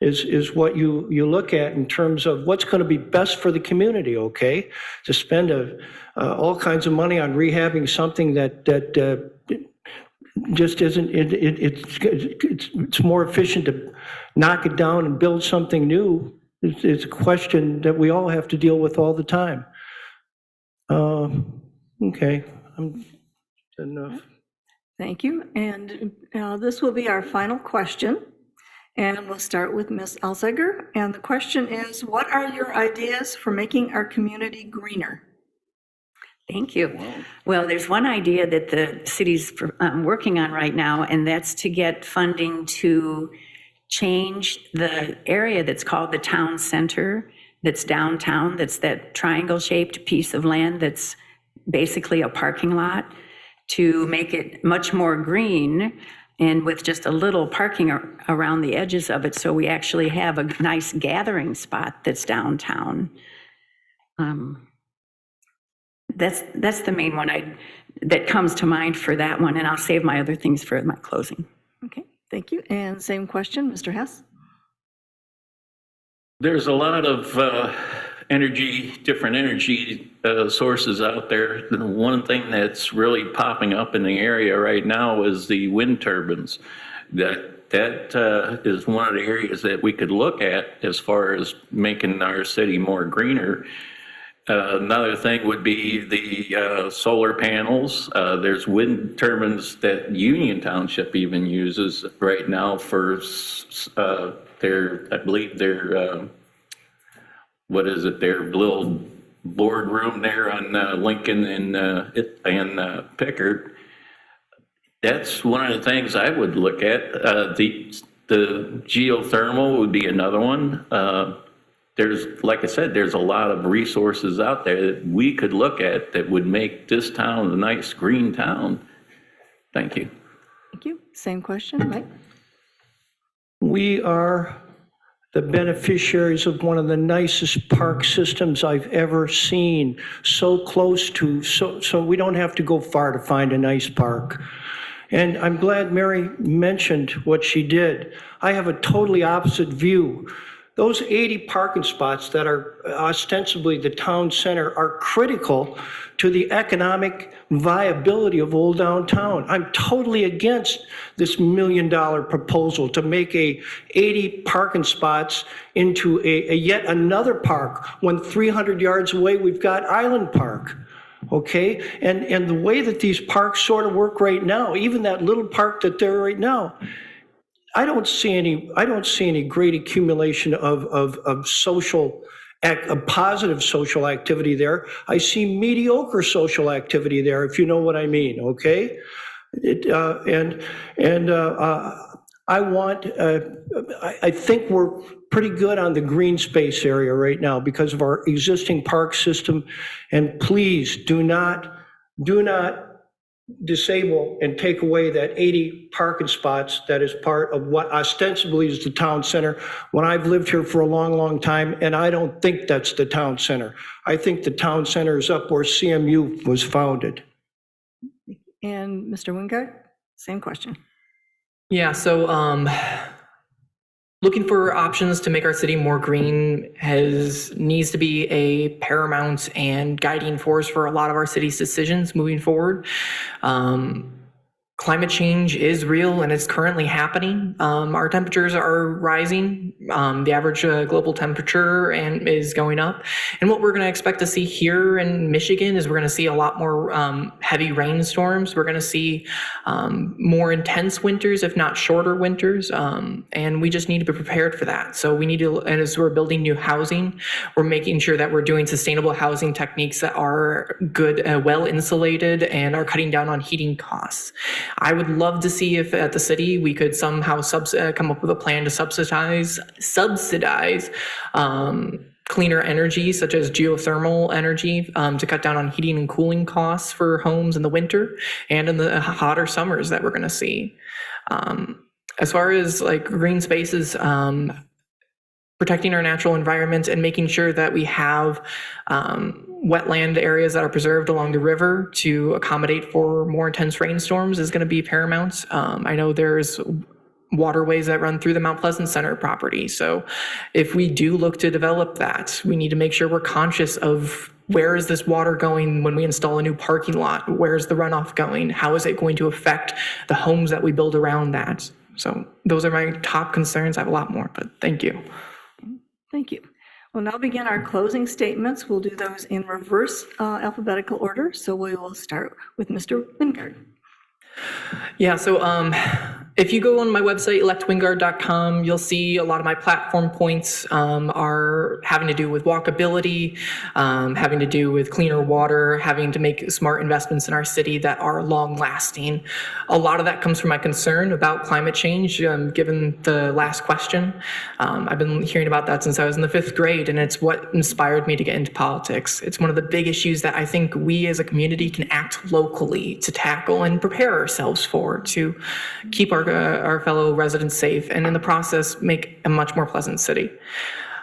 Speaker 5: is what you look at in terms of what's going to be best for the community, okay? To spend all kinds of money on rehabbing something that just isn't, it's more efficient to knock it down and build something new. It's a question that we all have to deal with all the time. Okay, I'm enough.
Speaker 1: Thank you. And this will be our final question. And we'll start with Ms. Elziger. And the question is, what are your ideas for making our community greener?
Speaker 3: Thank you. Well, there's one idea that the city's working on right now, and that's to get funding to change the area that's called the town center, that's downtown, that's that triangle-shaped piece of land that's basically a parking lot, to make it much more green and with just a little parking around the edges of it, so we actually have a nice gathering spot that's downtown. That's the main one that comes to mind for that one, and I'll save my other things for my closing.
Speaker 1: Okay, thank you. And same question, Mr. Hess?
Speaker 4: There's a lot of different energy sources out there. The one thing that's really popping up in the area right now is the wind turbines. That is one of the areas that we could look at as far as making our city more greener. Another thing would be the solar panels. There's wind turbines that Union Township even uses right now for their little boardroom there on Lincoln and Pickard. That's one of the things I would look at. The geothermal would be another one. Like I said, there's a lot of resources out there that we could look at that would make this town a nice green town. Thank you.
Speaker 1: Thank you. Same question, Mike?
Speaker 5: We are the beneficiaries of one of the nicest park systems I've ever seen. So close to, so we don't have to go far to find a nice park. And I'm glad Mary mentioned what she did. I have a totally opposite view. Those 80 parking spots that are ostensibly the town center are critical to the economic viability of Old Downtown. I'm totally against this $1 million proposal to make 80 parking spots into a yet another park when 300 yards away we've got Island Park. Okay, and the way that these parks sort of work right now, even that little park that they're right now, I don't see any great accumulation of social, positive social activity there. I see mediocre social activity there, if you know what I mean. Okay, I think we're pretty good on the green space area right now because of our existing park system. And please do not disable and take away that 80 parking spots that is part of what ostensibly is the town center, when I've lived here for a long, long time, and I don't think that's the town center. I think the town center is up where CMU was founded.
Speaker 1: And Mr. Wingard, same question.
Speaker 2: Yeah, so looking for options to make our city more green needs to be a paramount and guiding force for a lot of our city's decisions moving forward. Climate change is real and it's currently happening. Our temperatures are rising. The average global temperature is going up. And what we're going to expect to see here in Michigan is we're going to see a lot more heavy rainstorms. We're going to see more intense winters, if not shorter winters. And we just need to be prepared for that. So we need to, and as we're building new housing, we're making sure that we're doing sustainable housing techniques that are good, well insulated, and are cutting down on heating costs. I would love to see if at the city we could somehow come up with a plan to subsidize cleaner energy, such as geothermal energy, to cut down on heating and cooling costs for homes in the winter and in the hotter summers that we're going to see. As far as like green spaces, protecting our natural environment and making sure that we have wetland areas that are preserved along the river to accommodate for more intense rainstorms is going to be paramount. I know there's waterways that run through the Mount Pleasant Center property. So if we do look to develop that, we need to make sure we're conscious of where is this water going when we install a new parking lot? Where's the runoff going? How is it going to affect the homes that we build around that? So those are my top concerns. I have a lot more, but thank you.
Speaker 1: Thank you. We'll now begin our closing statements. We'll do those in reverse alphabetical order. So we will start with Mr. Wingard.
Speaker 2: Yeah, so if you go on my website, electwingard.com, you'll see a lot of my platform points are having to do with walkability, having to do with cleaner water, having to make smart investments in our city that are long lasting. A lot of that comes from my concern about climate change, given the last question. I've been hearing about that since I was in the 5th grade, and it's what inspired me to get into politics. It's one of the big issues that I think we as a community can act locally to tackle and prepare ourselves for, to keep our fellow residents safe, and in the process make a much more pleasant city.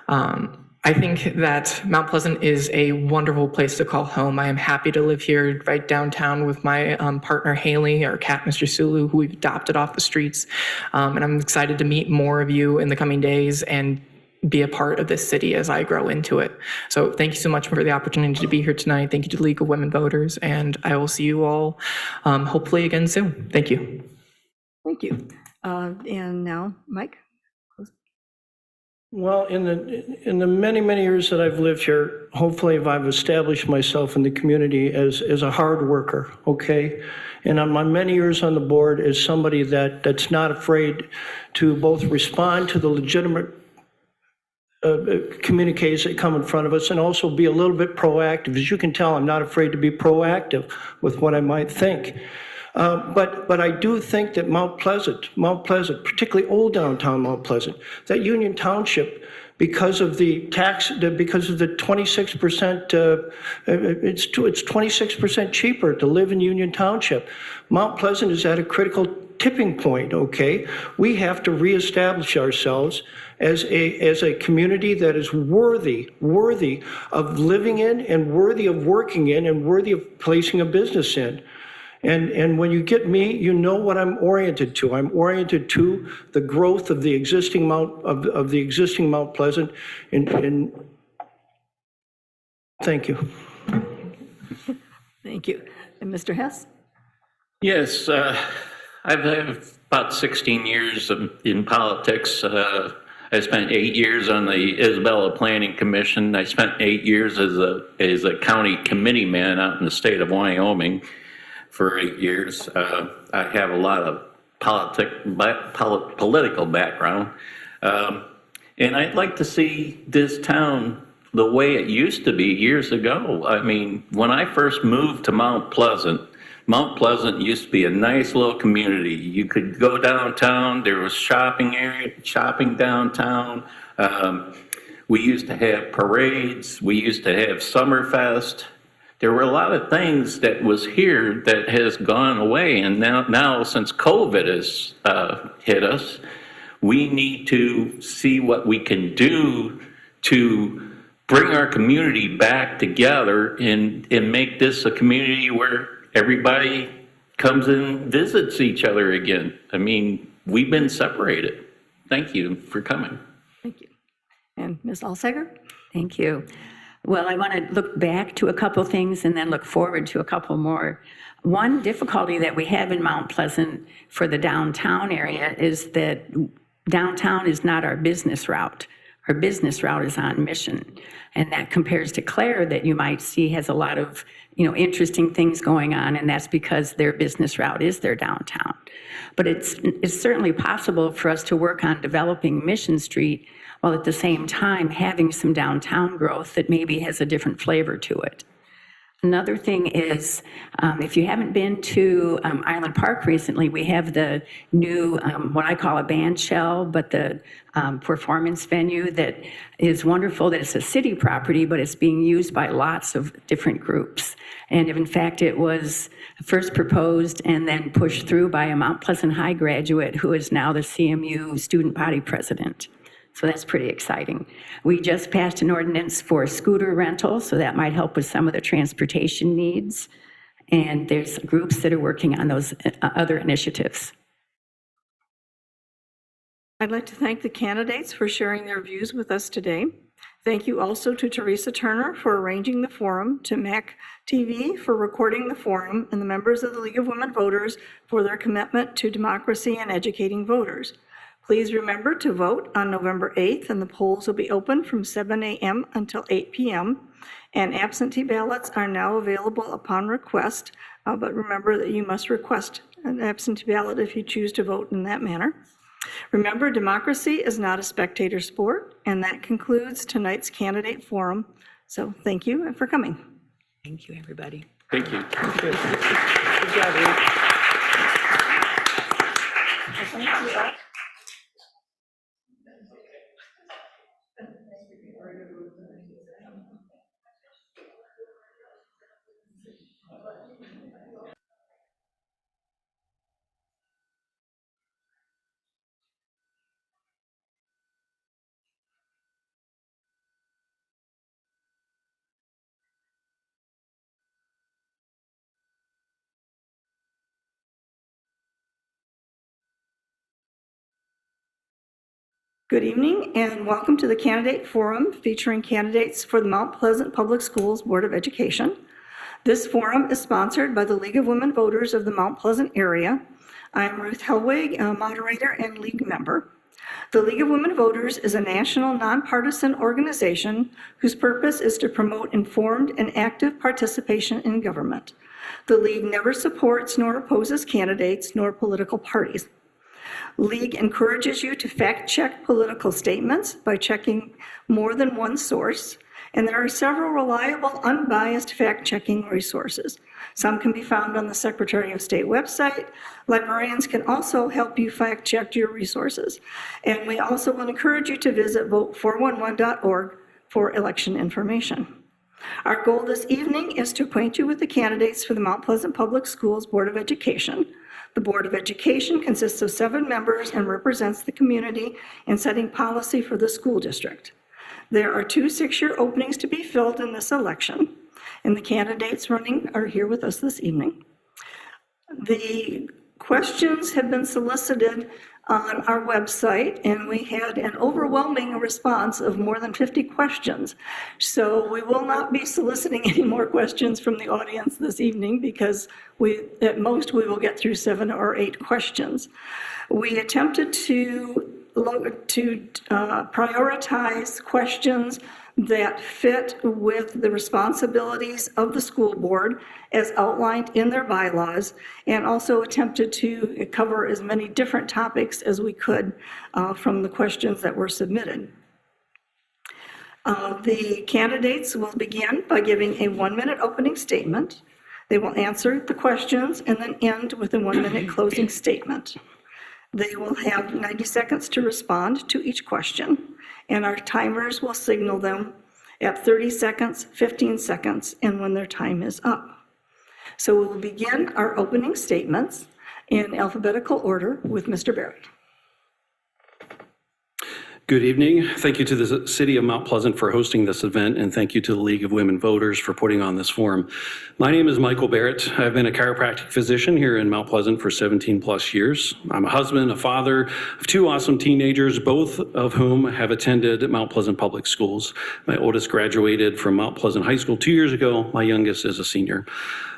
Speaker 2: I think that Mount Pleasant is a wonderful place to call home. I am happy to live here right downtown with my partner Haley, our cat Mr. Sulu, who we've adopted off the streets, and I'm excited to meet more of you in the coming days and be a part of this city as I grow into it. So thank you so much for the opportunity to be here tonight. Thank you to the League of Women Voters, and I will see you all hopefully again soon. Thank you.
Speaker 1: Thank you. And now, Mike?
Speaker 5: Well, in the many, many years that I've lived here, hopefully I've established myself in the community as a hard worker, okay? And on my many years on the board as somebody that's not afraid to both respond to the legitimate communiques that come in front of us and also be a little bit proactive. As you can tell, I'm not afraid to be proactive with what I might think. But I do think that Mount Pleasant, particularly old downtown Mount Pleasant, that Union Township, because of the 26%, it's 26% cheaper to live in Union Township. Mount Pleasant is at a critical tipping point, okay? We have to reestablish ourselves as a community that is worthy of living in and worthy of working in and worthy of placing a business in. And when you get me, you know what I'm oriented to. I'm oriented to the growth of the existing Mount Pleasant. And thank you.
Speaker 1: Thank you. And Mr. Hess?
Speaker 4: Yes, I've had about 16 years in politics. I spent 8 years on the Isabella Planning Commission. I spent 8 years as a county committee man out in the state of Wyoming for 8 years. I have a lot of political background. And I'd like to see this town the way it used to be years ago. I mean, when I first moved to Mount Pleasant used to be a nice little community. You could go downtown, there was shopping downtown. We used to have parades, we used to have Summerfest. There were a lot of things that was here that has gone away, and now since COVID has hit us, we need to see what we can do to bring our community back together and make this a community where everybody comes and visits each other again. I mean, we've been separated. Thank you for coming.
Speaker 1: Thank you. And Ms. Alsager?
Speaker 3: Thank you. Well, I want to look back to a couple things and then look forward to a couple more. One difficulty that we have in Mount Pleasant for the downtown area is that downtown is not our business route. Our business route is on Mission. And that compares to Clare that you might see has a lot of, interesting things going on, and that's because their business route is their downtown. But it's certainly possible for us to work on developing Mission Street while at the same time having some downtown growth that maybe has a different flavor to it. Another thing is, if you haven't been to Island Park recently, we have the new, what I call a band shell, but the performance venue that is wonderful, that it's a city property, but it's being used by lots of different groups. And in fact, it was first proposed and then pushed through by a Mount Pleasant High graduate who is now the CMU student body president. So that's pretty exciting. We just passed an ordinance for scooter rental, so that might help with some of the transportation needs. And there's groups that are working on those other initiatives.
Speaker 1: I'd like to thank the candidates for sharing their views with us today. Thank you also to Teresa Turner for arranging the forum, to MAC TV for recording the forum, and the members of the League of Women Voters for their commitment to democracy and educating voters. Please remember to vote on November 8th, and the polls will be open from 7 a.m. until 8 p.m. And absentee ballots are now available upon request, but remember that you must request an absentee ballot if you choose to vote in that manner. Remember, democracy is not a spectator sport, and that concludes tonight's candidate forum. So thank you for coming.
Speaker 2: Thank you, everybody.
Speaker 4: Thank you.
Speaker 5: Good job, Ruth.
Speaker 1: Good evening and welcome to the Candidate Forum featuring candidates for the Mount Pleasant Public Schools Board of Education. This forum is sponsored by the League of Women Voters of the Mount Pleasant area. I am Ruth Helwig, a moderator and league member. The League of Women Voters is a national nonpartisan organization whose purpose is to promote informed and active participation in government. The League never supports nor opposes candidates nor political parties. League encourages you to fact-check political statements by checking more than one source, and there are several reliable, unbiased fact-checking resources. Some can be found on the Secretary of State website. Librarians can also help you fact-check your resources. And we also will encourage you to visit vote411.org for election information. Our goal this evening is to acquaint you with the candidates for the Mount Pleasant Public Schools Board of Education. The Board of Education consists of 7 members and represents the community in setting policy for the school district. There are 2 6-year openings to be filled in this election, and the candidates running are here with us this evening. The questions have been solicited on our website, and we had an overwhelming response of more than 50 questions. So we will not be soliciting any more questions from the audience this evening because at most we will get through 7 or 8 questions. We attempted to prioritize questions that fit with the responsibilities of the school board as outlined in their bylaws, and also attempted to cover as many different topics as we could from the questions that were submitted. The candidates will begin by giving a 1-minute opening statement. They will answer the questions and then end with a 1-minute closing statement. They will have 90 seconds to respond to each question, and our timers will signal them at 30 seconds, 15 seconds, and when their time is up. So we will begin our opening statements in alphabetical order with Mr. Barrett.
Speaker 6: Good evening. Thank you to the City of Mount Pleasant for hosting this event, and thank you to the League of Women Voters for putting on this forum. My name is Michael Barrett. I've been a chiropractic physician here in Mount Pleasant for 17 plus years. I'm a husband, a father of 2 awesome teenagers, both of whom have attended Mount Pleasant Public Schools. My oldest graduated from Mount Pleasant High School 2 years ago. My youngest is a senior.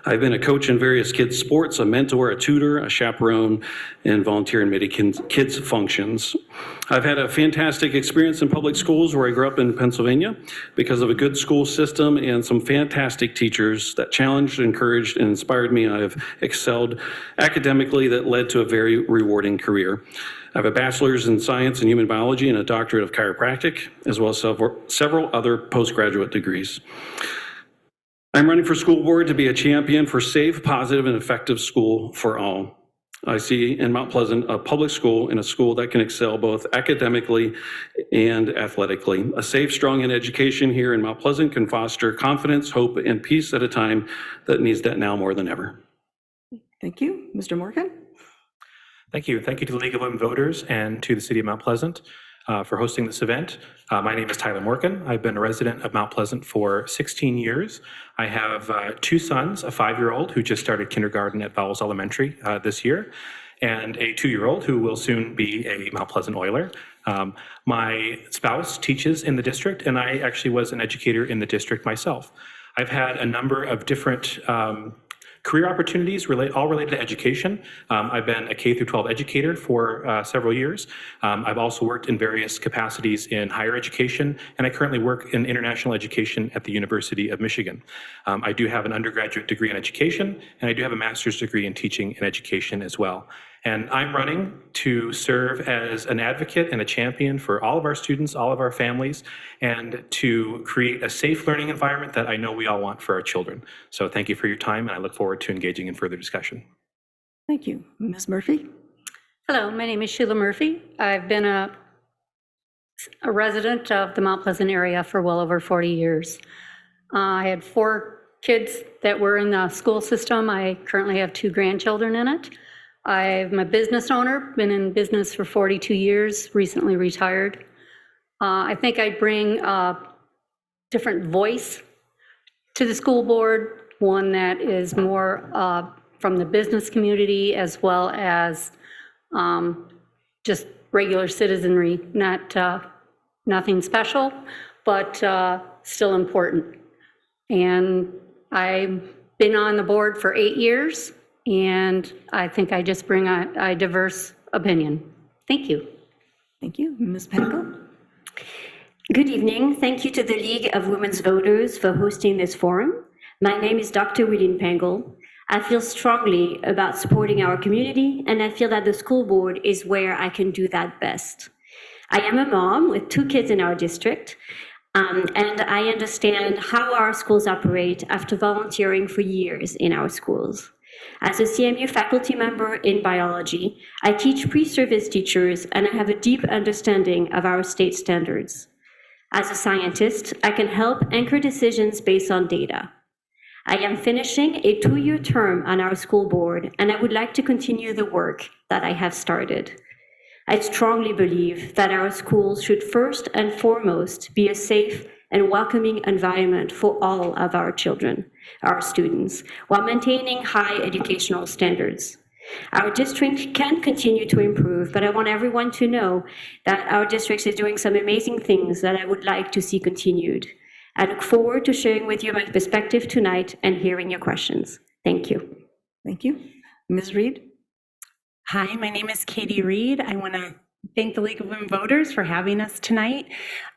Speaker 6: I've been a coach in various kids' sports, a mentor, a tutor, a chaperone, and volunteer in many kids' functions. I've had a fantastic experience in public schools where I grew up in Pennsylvania because of a good school system and some fantastic teachers that challenged, encouraged, and inspired me. I have excelled academically that led to a very rewarding career. I have a bachelor's in science and human biology and a doctorate of chiropractic, as well as several other postgraduate degrees. I'm running for school board to be a champion for safe, positive, and effective school for all. I see in Mount Pleasant a public school and a school that can excel both academically and athletically. A safe, strong education here in Mount Pleasant can foster confidence, hope, and peace at a time that needs that now more than ever.
Speaker 1: Thank you. Mr. Morgan?
Speaker 7: Thank you. Thank you to the League of Women Voters and to the City of Mount Pleasant. for hosting this event. My name is Tyler Morgan. I've been a resident of Mount Pleasant for 16 years. I have 2 sons, a 5-year-old who just started kindergarten at Vowels Elementary this year, and a 2-year-old who will soon be a Mount Pleasant Oiler. My spouse teaches in the district, and I actually was an educator in the district myself. I've had a number of different career opportunities all related to education. I've been a K through 12 educator for several years. I've also worked in various capacities in higher education, and I currently work in international education at the University of Michigan. I do have an undergraduate degree in education, and I do have a master's degree in teaching and education as well. And I'm running to serve as an advocate and a champion for all of our students, all of our families, and to create a safe learning environment that I know we all want for our children. So thank you for your time, and I look forward to engaging in further discussion.
Speaker 1: Thank you. Ms. Murphy?
Speaker 8: Hello, my name is Sheila Murphy. I've been a resident of the Mount Pleasant area for well over 40 years. I had 4 kids that were in the school system. I currently have 2 grandchildren in it. I'm a business owner, been in business for 42 years, recently retired. I think I bring a different voice to the school board, one that is more from the business community as well as just regular citizenry, nothing special, but still important. And I've been on the board for 8 years. And I think I just bring a diverse opinion. Thank you.
Speaker 1: Thank you. Ms. Panko?
Speaker 9: Good evening. Thank you to the League of Women's Voters for hosting this forum. My name is Dr. Willeen Pangle. I feel strongly about supporting our community, and I feel that the school board is where I can do that best. I am a mom with 2 kids in our district, and I understand how our schools operate after volunteering for years in our schools. As a CMU faculty member in biology, I teach pre-service teachers, and I have a deep understanding of our state standards. As a scientist, I can help anchor decisions based on data. I am finishing a 2-year term on our school board, and I would like to continue the work that I have started. I strongly believe that our schools should first and foremost be a safe and welcoming environment for all of our children, our students, while maintaining high educational standards. Our district can continue to improve, but I want everyone to know that our district is doing some amazing things that I would like to see continued. I look forward to sharing with you my perspective tonight and hearing your questions. Thank you.
Speaker 1: Thank you. Ms. Reed?
Speaker 10: Hi, my name is Katie Reed. I want to thank the League of Women Voters for having us tonight.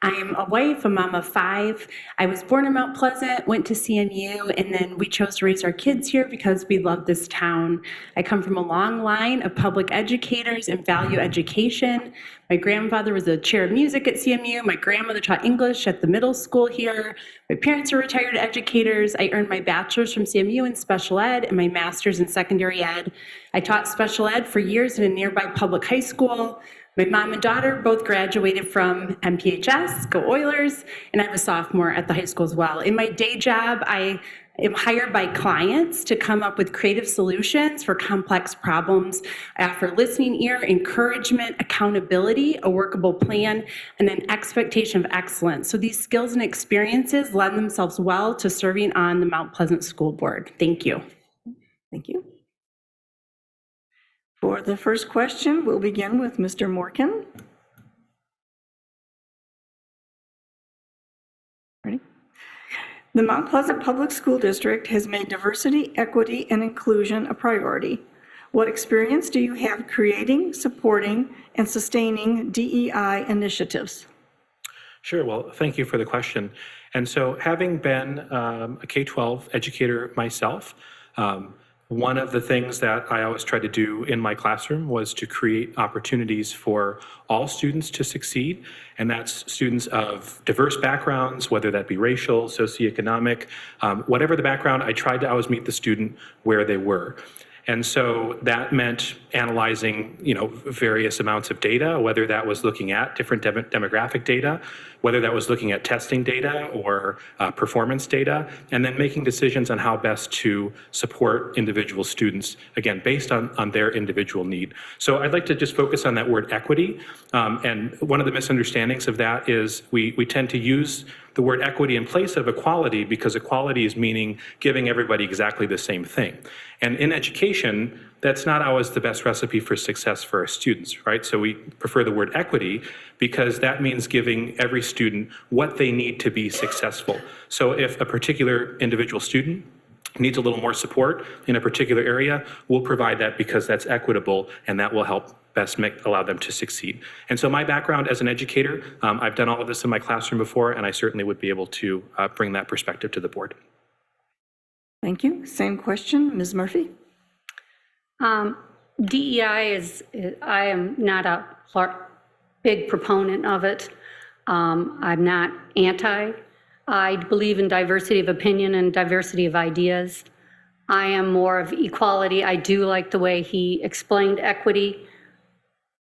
Speaker 10: I am a wife, a mom of 5. I was born in Mount Pleasant, went to CMU, and then we chose to raise our kids here because we love this town. I come from a long line of public educators and value education. My grandfather was a chair of music at CMU. My grandmother taught English at the middle school here. My parents are retired educators. I earned my bachelor's from CMU in special ed and my master's in secondary ed. I taught special ed for years in a nearby public high school. My mom and daughter both graduated from MPHS, go Oilers, and I have a sophomore at the high school as well. In my day job, I am hired by clients to come up with creative solutions for complex problems. I offer listening ear, encouragement, accountability, a workable plan, and an expectation of excellence. So these skills and experiences lend themselves well to serving on the Mount Pleasant School Board. Thank you.
Speaker 1: Thank you. For the first question, we'll begin with Mr. Morgan. Ready? The Mount Pleasant Public School District has made diversity, equity, and inclusion a priority. What experience do you have creating, supporting, and sustaining DEI initiatives?
Speaker 7: Sure. Well, thank you for the question. And so having been a K-12 educator myself, one of the things that I always tried to do in my classroom was to create opportunities for all students to succeed, and that's students of diverse backgrounds, whether that be racial, socioeconomic, whatever the background. I tried to always meet the student where they were. And so that meant analyzing, various amounts of data, whether that was looking at different demographic data, whether that was looking at testing data or performance data, and then making decisions on how best to support individual students, again, based on their individual need. So I'd like to just focus on that word equity. And one of the misunderstandings of that is we tend to use the word equity in place of equality because equality is meaning giving everybody exactly the same thing. And in education, that's not always the best recipe for success for our students, right? So we prefer the word equity because that means giving every student what they need to be successful. So if a particular individual student needs a little more support in a particular area, we'll provide that because that's equitable and that will help best allow them to succeed. And so my background as an educator, I've done all of this in my classroom before, and I certainly would be able to bring that perspective to the board.
Speaker 1: Thank you. Same question, Ms. Murphy?
Speaker 8: DEI I am not a big proponent of it. I'm not anti. I believe in diversity of opinion and diversity of ideas. I am more of equality. I do like the way he explained equity.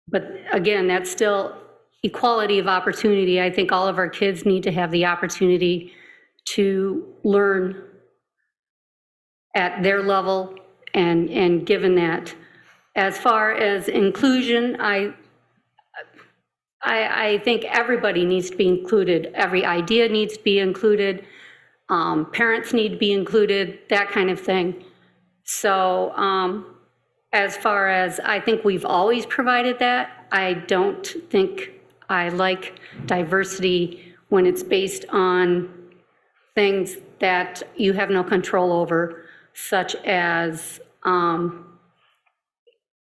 Speaker 8: But again, that's still equality of opportunity. I think all of our kids need to have the opportunity to learn at their level and given that. As far as inclusion, I think everybody needs to be included. Every idea needs to be included. Parents need to be included, that kind of thing. So as far as, I think we've always provided that. I don't think I like diversity when it's based on things that you have no control over, such as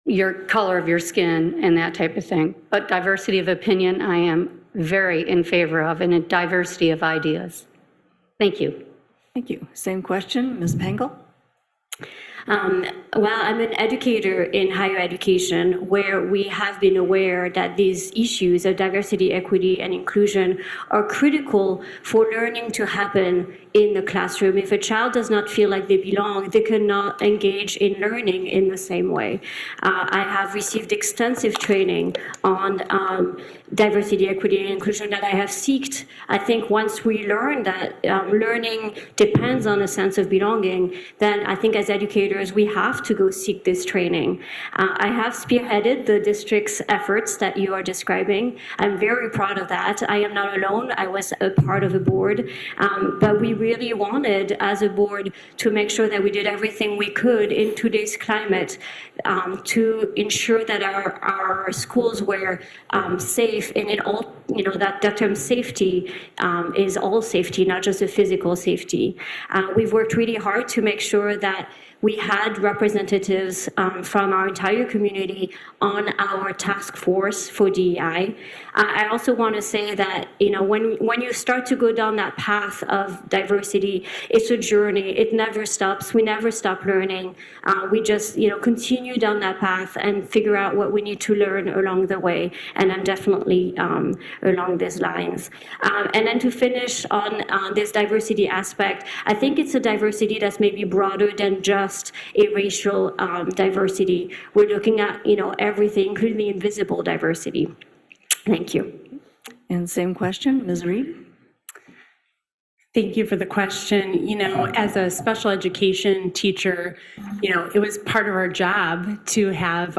Speaker 8: your color of your skin and that type of thing. But diversity of opinion, I am very in favor of, and a diversity of ideas. Thank you.
Speaker 1: Thank you. Same question, Ms. Pangle?
Speaker 9: Well, I'm an educator in higher education where we have been aware that these issues of diversity, equity, and inclusion are critical for learning to happen in the classroom. If a child does not feel like they belong, they cannot engage in learning in the same way. I have received extensive training on diversity, equity, and inclusion that I have sought. I think once we learn that learning depends on a sense of belonging, then I think as educators, we have to go seek this training. I have spearheaded the district's efforts that you are describing. I'm very proud of that. I am not alone. I was a part of a board, but we really wanted as a board to make sure that we did everything we could in today's climate to ensure that our schools were safe, and it all, that term safety is all safety, not just a physical safety. We've worked really hard to make sure that we had representatives from our entire community on our task force for DEI. I also want to say that, when you start to go down that path of diversity, it's a journey. It never stops. We never stop learning. We just, continue down that path and figure out what we need to learn along the way. And I'm definitely along these lines. And then to finish on this diversity aspect, I think it's a diversity that's maybe broader than just a racial diversity. We're looking at, everything, including the invisible diversity. Thank you.
Speaker 1: And same question, Ms. Reed?
Speaker 10: Thank you for the question. As a special education teacher, it was part of our job to have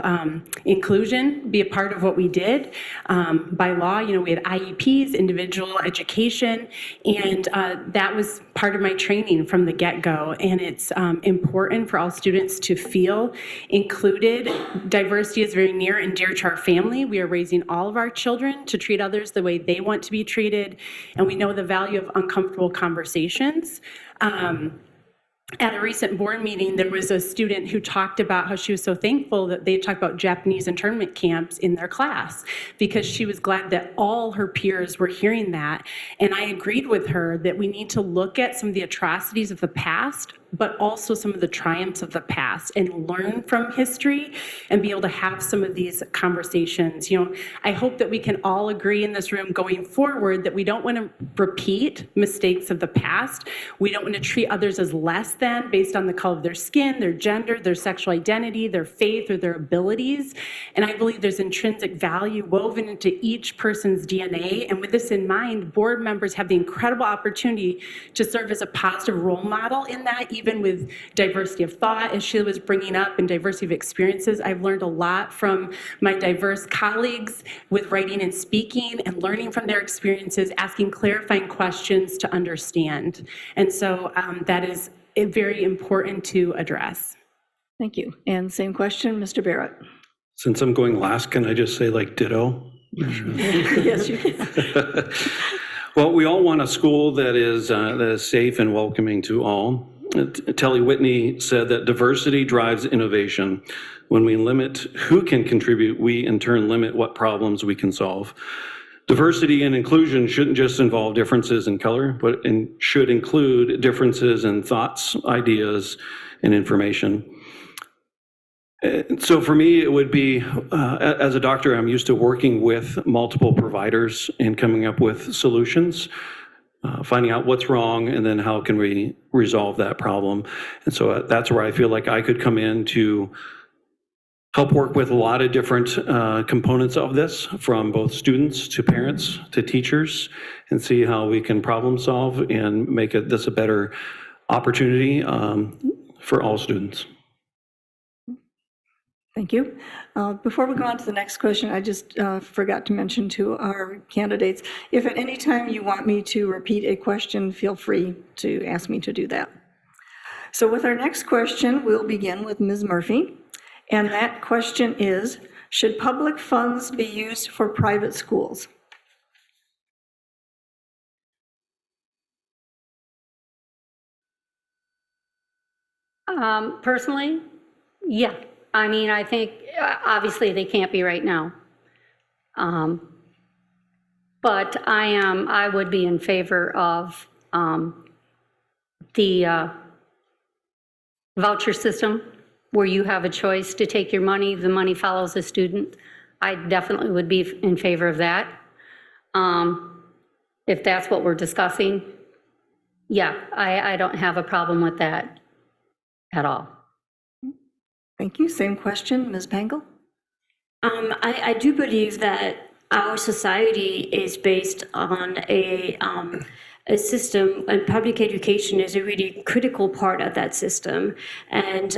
Speaker 10: inclusion be a part of what we did. By law, we had IEPs, individual education, and that was part of my training from the get-go. And it's important for all students to feel included. Diversity is very near and dear to our family. We are raising all of our children to treat others the way they want to be treated, and we know the value of uncomfortable conversations. At a recent board meeting, there was a student who talked about how she was so thankful that they talked about Japanese internment camps in their class because she was glad that all her peers were hearing that. And I agreed with her that we need to look at some of the atrocities of the past, but also some of the triumphs of the past and learn from history and be able to have some of these conversations. I hope that we can all agree in this room going forward that we don't want to repeat mistakes of the past. We don't want to treat others as less than based on the color of their skin, their gender, their sexual identity, their faith, or their abilities. And I believe there's intrinsic value woven into each person's DNA. And with this in mind, board members have the incredible opportunity to serve as a positive role model in that, even with diversity of thought, as Sheila was bringing up, and diversity of experiences. I've learned a lot from my diverse colleagues with writing and speaking, and learning from their experiences, asking clarifying questions to understand. And so that is very important to address.
Speaker 1: Thank you. And same question, Mr. Barrett.
Speaker 6: Since I'm going last, can I just say like ditto?
Speaker 1: Yes, you can.
Speaker 6: Well, we all want a school that is safe and welcoming to all. Telly Whitney said that diversity drives innovation. When we limit who can contribute, we in turn limit what problems we can solve. Diversity and inclusion shouldn't just involve differences in color, but should include differences in thoughts, ideas, and information. So for me, it would be, as a doctor, I'm used to working with multiple providers and coming up with solutions, finding out what's wrong, and then how can we resolve that problem. And so that's where I feel like I could come in to help work with a lot of different components of this, from both students to parents to teachers, and see how we can problem solve and make this a better opportunity for all students.
Speaker 1: Thank you. Before we go on to the next question, I just forgot to mention to our candidates, if at any time you want me to repeat a question, feel free to ask me to do that. So with our next question, we'll begin with Ms. Murphy. And that question is, should public funds be used for private schools?
Speaker 8: Personally, yeah. I mean, I think obviously they can't be right now. But I would be in favor of the voucher system, where you have a choice to take your money, the money follows the student. I definitely would be in favor of that. If that's what we're discussing, yeah, I don't have a problem with that at all.
Speaker 1: Thank you. Same question, Ms. Pangle?
Speaker 9: I do believe that our society is based on a system, and public education is a really critical part of that system. And,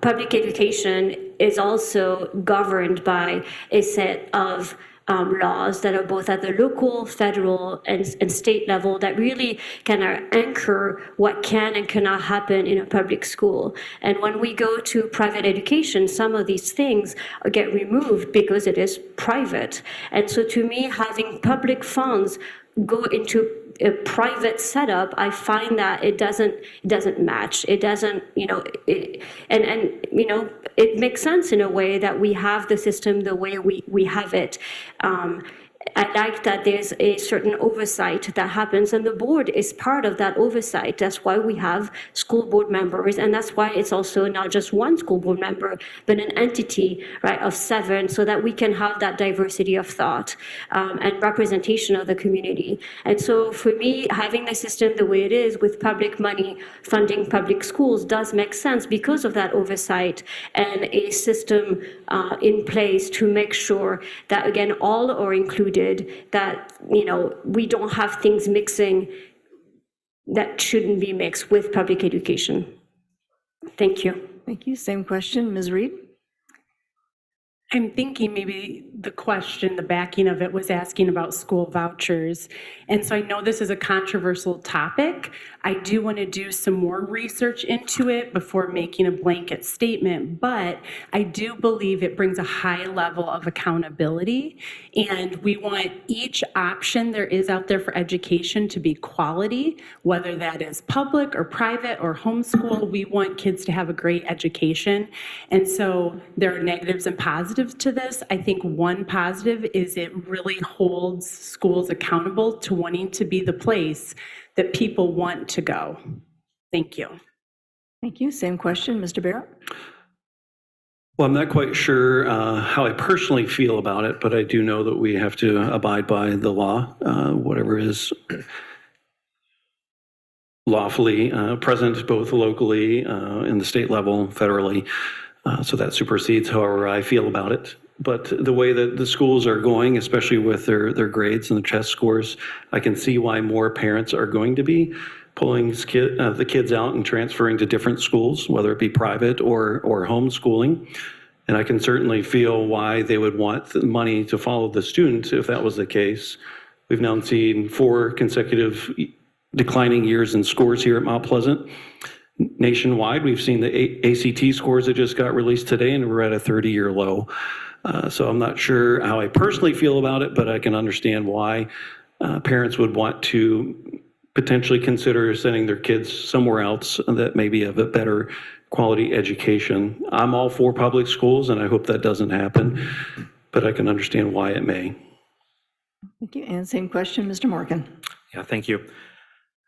Speaker 9: public education is also governed by a set of laws that are both at the local, federal, and state level that really kind of anchor what can and cannot happen in a public school. And when we go to private education, some of these things get removed because it is private. And so to me, having public funds go into a private setup, I find that it doesn't match. It doesn't, it makes sense in a way that we have the system the way we have it. I like that there's a certain oversight that happens, and the board is part of that oversight. That's why we have school board members, and that's why it's also not just one school board member, but an entity, right, of 7, so that we can have that diversity of thought and representation of the community. And so for me, having the system the way it is, with public money funding public schools, does make sense because of that oversight and a system in place to make sure that, again, all are included, that, we don't have things mixing that shouldn't be mixed with public education. Thank you.
Speaker 1: Thank you. Same question, Ms. Reed?
Speaker 10: I'm thinking maybe the question, the backing of it, was asking about school vouchers. And so I know this is a controversial topic. I do want to do some more research into it before making a blanket statement, but I do believe it brings a high level of accountability. And we want each option there is out there for education to be quality, whether that is public or private or homeschool. We want kids to have a great education. And so there are negatives and positives to this. I think one positive is it really holds schools accountable to wanting to be the place that people want to go. Thank you.
Speaker 1: Thank you. Same question, Mr. Barrett?
Speaker 6: Well, I'm not quite sure how I personally feel about it, but I do know that we have to abide by the law, whatever is lawfully present both locally, in the state level, federally. So that supersedes however I feel about it. But the way that the schools are going, especially with their grades and the test scores, I can see why more parents are going to be pulling the kids out and transferring to different schools, whether it be private or homeschooling. And I can certainly feel why they would want the money to follow the student if that was the case. We've now seen 4 consecutive declining years in scores here at Mount Pleasant. Nationwide, we've seen the ACT scores that just got released today, and we're at a 30-year low. So I'm not sure how I personally feel about it, but I can understand why parents would want to potentially consider sending their kids somewhere else that maybe have a better quality education. I'm all for public schools, and I hope that doesn't happen, but I can understand why it may.
Speaker 1: Thank you. And same question, Mr. Morgan.
Speaker 7: Yeah, thank you.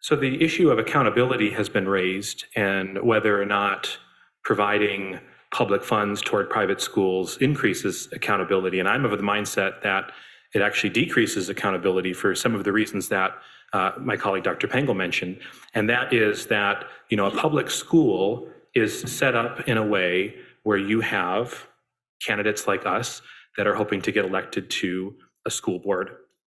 Speaker 7: So the issue of accountability has been raised, and whether or not providing public funds toward private schools increases accountability. And I'm of the mindset that it actually decreases accountability for some of the reasons that my colleague Dr. Pengel mentioned. And that is that, a public school is set up in a way where you have candidates like us that are hoping to get elected to a school board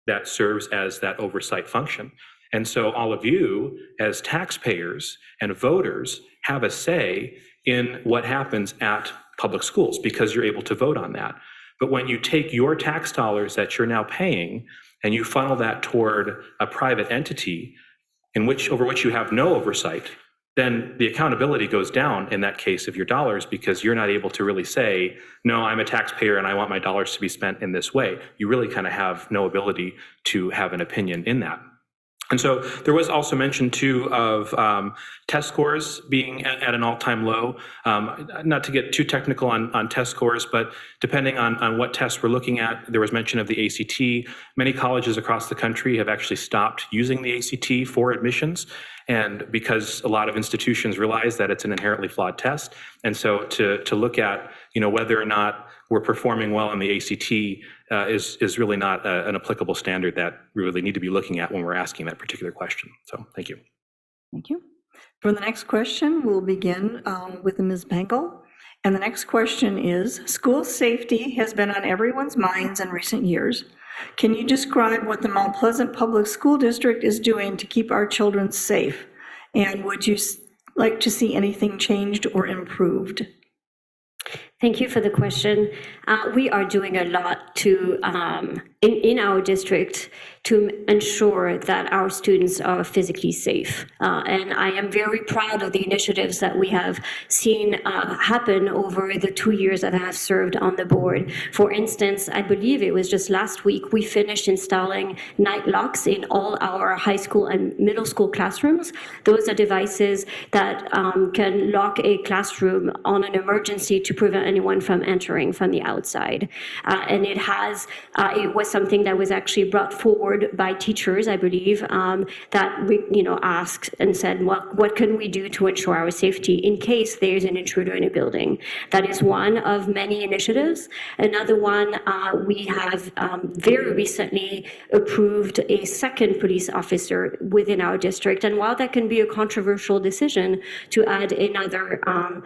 Speaker 7: that serves as that oversight function. And so all of you as taxpayers and voters have a say in what happens at public schools because you're able to vote on that. But when you take your tax dollars that you're now paying and you funnel that toward a private entity over which you have no oversight, then the accountability goes down in that case of your dollars because you're not able to really say, no, I'm a taxpayer and I want my dollars to be spent in this way. You really kind of have no ability to have an opinion in that. And so there was also mention too of test scores being at an all-time low. Not to get too technical on test scores, but depending on what tests we're looking at, there was mention of the ACT. Many colleges across the country have actually stopped using the ACT for admissions, and because a lot of institutions realize that it's an inherently flawed test. And so to look at whether or not we're performing well on the ACT is really not an applicable standard that we really need to be looking at when we're asking that particular question. So thank you.
Speaker 1: Thank you. For the next question, we'll begin with Ms. Pengel. And the next question is, school safety has been on everyone's minds in recent years. Can you describe what the Mount Pleasant Public School District is doing to keep our children safe? And would you like to see anything changed or improved?
Speaker 9: Thank you for the question. We are doing a lot to in our district to ensure that our students are physically safe. And I am very proud of the initiatives that we have seen happen over the 2 years that I have served on the board. For instance, I believe it was just last week, we finished installing night locks in all our high school and middle school classrooms. Those are devices that can lock a classroom on an emergency to prevent anyone from entering from the outside. And it was something that was actually brought forward by teachers, I believe, that we, asked and said, well, what can we do to ensure our safety in case there's an intruder in a building? That is one of many initiatives. Another one, we have very recently approved a second police officer within our district. And while that can be a controversial decision to add another armed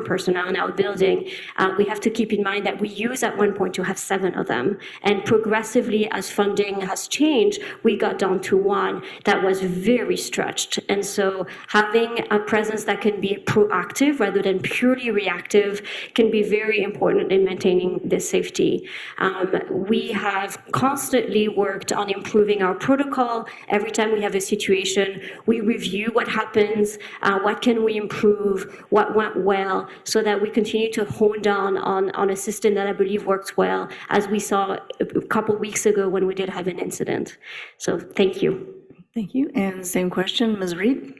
Speaker 9: personnel in our building, we have to keep in mind that we used at one point to have 7 of them. And progressively, as funding has changed, we got down to 1 that was very stretched. And so having a presence that can be proactive rather than purely reactive can be very important in maintaining the safety. We have constantly worked on improving our protocol. Every time we have a situation, we review what happens, what can we improve, what went well, so that we continue to hone down on a system that I believe works well, as we saw a couple weeks ago when we did have an incident. So thank you.
Speaker 1: Thank you. And same question, Ms. Reed.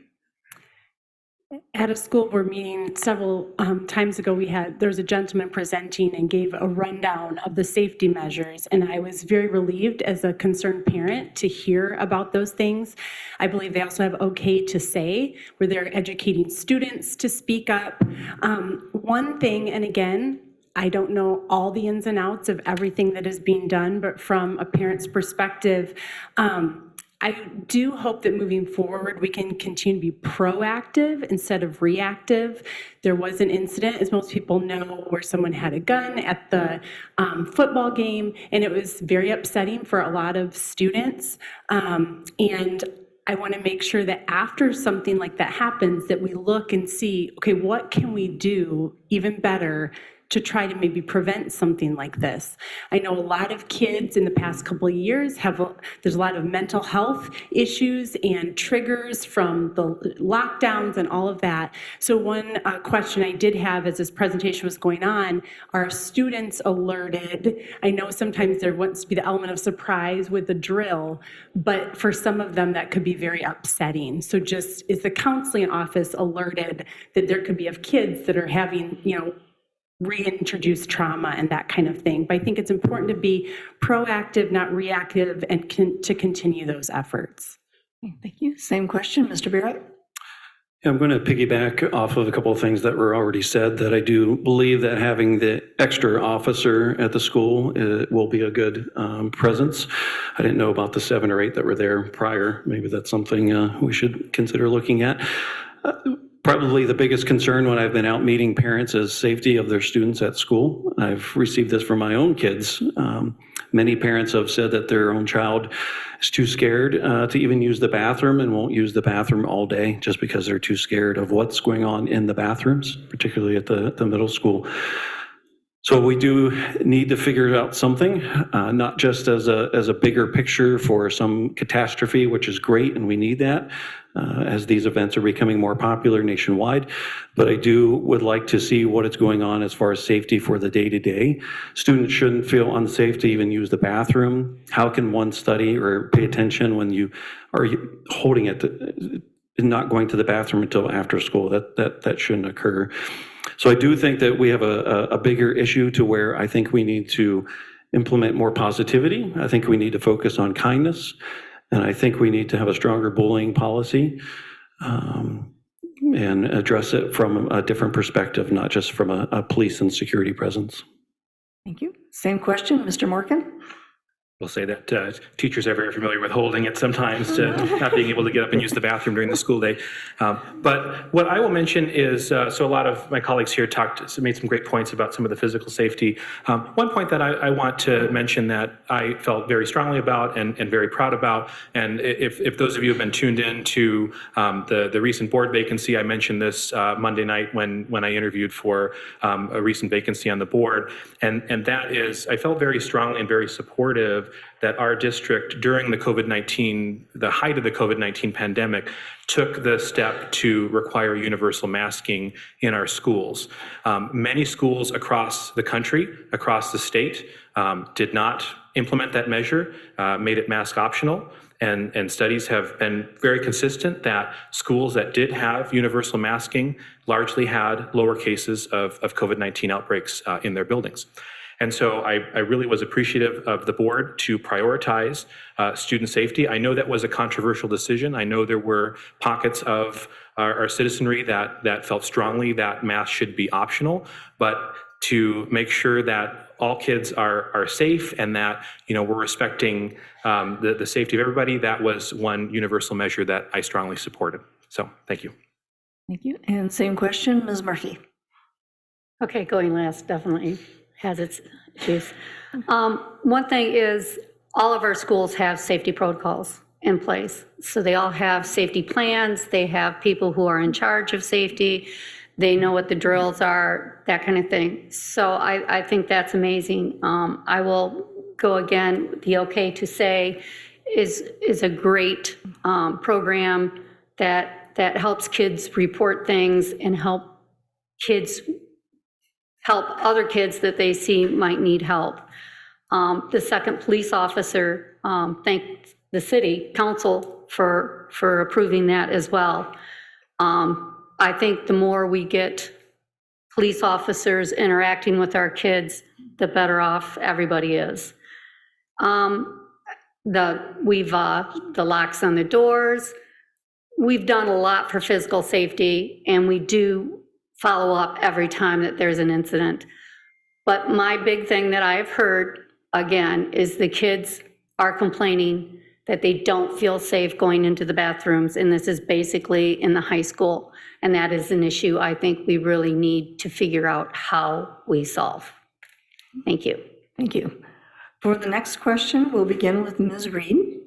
Speaker 10: At a school board meeting several times ago, there was a gentleman presenting and gave a rundown of the safety measures, and I was very relieved as a concerned parent to hear about those things. I believe they also have okay to say, where they're educating students to speak up. One thing, and again, I don't know all the ins and outs of everything that is being done, but from a parent's perspective, I do hope that moving forward, we can continue to be proactive instead of reactive. There was an incident, as most people know, where someone had a gun at the football game, and it was very upsetting for a lot of students. And I want to make sure that after something like that happens, that we look and see, okay, what can we do even better to try to maybe prevent something like this? I know a lot of kids in the past couple of years there's a lot of mental health issues and triggers from the lockdowns and all of that. So one question I did have as this presentation was going on, are students alerted? I know sometimes there wants to be the element of surprise with the drill, but for some of them that could be very upsetting. So just, is the counseling office alerted that there could be of kids that are having, reintroduce trauma and that kind of thing? But I think it's important to be proactive, not reactive, and to continue those efforts.
Speaker 1: Thank you. Same question, Mr. Barrett.
Speaker 6: Yeah, I'm going to piggyback off of a couple of things that were already said, that I do believe that having the extra officer at the school will be a good presence. I didn't know about the 7 or 8 that were there prior. Maybe that's something we should consider looking at. Probably the biggest concern when I've been out meeting parents is safety of their students at school. I've received this from my own kids. Many parents have said that their own child is too scared to even use the bathroom and won't use the bathroom all day just because they're too scared of what's going on in the bathrooms, particularly at the middle school. So we do need to figure out something, not just as a bigger picture for some catastrophe, which is great, and we need that as these events are becoming more popular nationwide. But I would like to see what is going on as far as safety for the day-to-day. Students shouldn't feel unsafe to even use the bathroom. How can one study or pay attention when you are holding it and not going to the bathroom until after school? That shouldn't occur. So I do think that we have a bigger issue to where I think we need to implement more positivity. I think we need to focus on kindness. And I think we need to have a stronger bullying policy and address it from a different perspective, not just from a police and security presence.
Speaker 1: Thank you. Same question, Mr. Morgan.
Speaker 7: We'll say that teachers are very familiar with holding it sometimes, to not being able to get up and use the bathroom during the school day. But what I will mention is, so a lot of my colleagues here made some great points about some of the physical safety. One point that I want to mention that I felt very strongly about and very proud about, and if those of you have been tuned in to the recent board vacancy, I mentioned this Monday night when I interviewed for a recent vacancy on the board, and that is, I felt very strongly and very supportive that our district during the height of the COVID-19 pandemic, took the step to require universal masking in our schools. Many schools across the country, across the state, did not implement that measure, made it mask optional. And studies have been very consistent that schools that did have universal masking largely had lower cases of COVID-19 outbreaks in their buildings. And so I really was appreciative of the board to prioritize student safety. I know that was a controversial decision. I know there were pockets of our citizenry that felt strongly that masks should be optional, but to make sure that all kids are safe and that we're respecting the safety of everybody, that was one universal measure that I strongly supported. So thank you.
Speaker 1: Thank you. And same question, Ms. Murphy.
Speaker 8: Okay, going last definitely has its issues. One thing is all of our schools have safety protocols in place. So they all have safety plans. They have people who are in charge of safety. They know what the drills are, that kind of thing. So I think that's amazing. I will go again, the OK to Say is a great program that helps kids report things and help other kids that they see might need help. The second police officer thanked the city council for approving that as well. I think the more we get police officers interacting with our kids, the better off everybody is. The locks on the doors, we've done a lot for physical safety, and we do follow up every time that there's an incident. But my big thing that I've heard, again, is the kids are complaining that they don't feel safe going into the bathrooms, and this is basically in the high school. And that is an issue I think we really need to figure out how we solve. Thank you.
Speaker 1: Thank you. For the next question, we'll begin with Ms. Reed.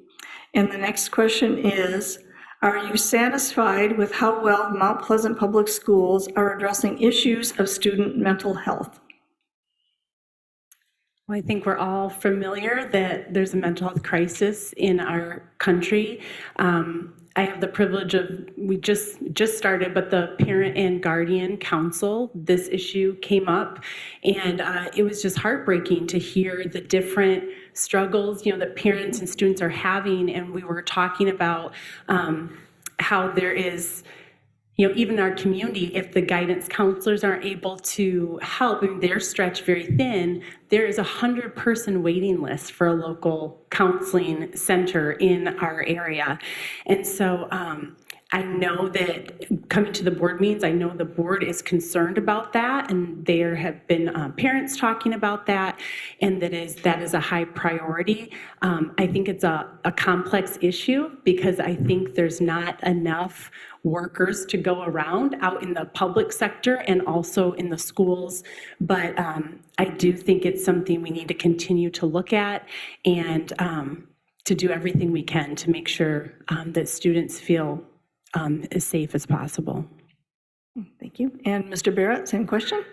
Speaker 1: And the next question is, are you satisfied with how well Mount Pleasant Public Schools are addressing issues of student mental health?
Speaker 10: Well, I think we're all familiar that there's a mental health crisis in our country. I have the privilege of, we just started, but the Parent and Guardian Council, this issue came up, and it was just heartbreaking to hear the different struggles, that parents and students are having. And we were talking about how there is, even our community, if the guidance counselors aren't able to help, and they're stretched very thin, there is a 100-person waiting list for a local counseling center in our area. And so I know that coming to the board meetings, I know the board is concerned about that, and there have been parents talking about that, and that is a high priority. I think it's a complex issue because I think there's not enough workers to go around out in the public sector and also in the schools. But I do think it's something we need to continue to look at and to do everything we can to make sure that students feel as safe as possible.
Speaker 1: Thank you. And Mr. Barrett, same question?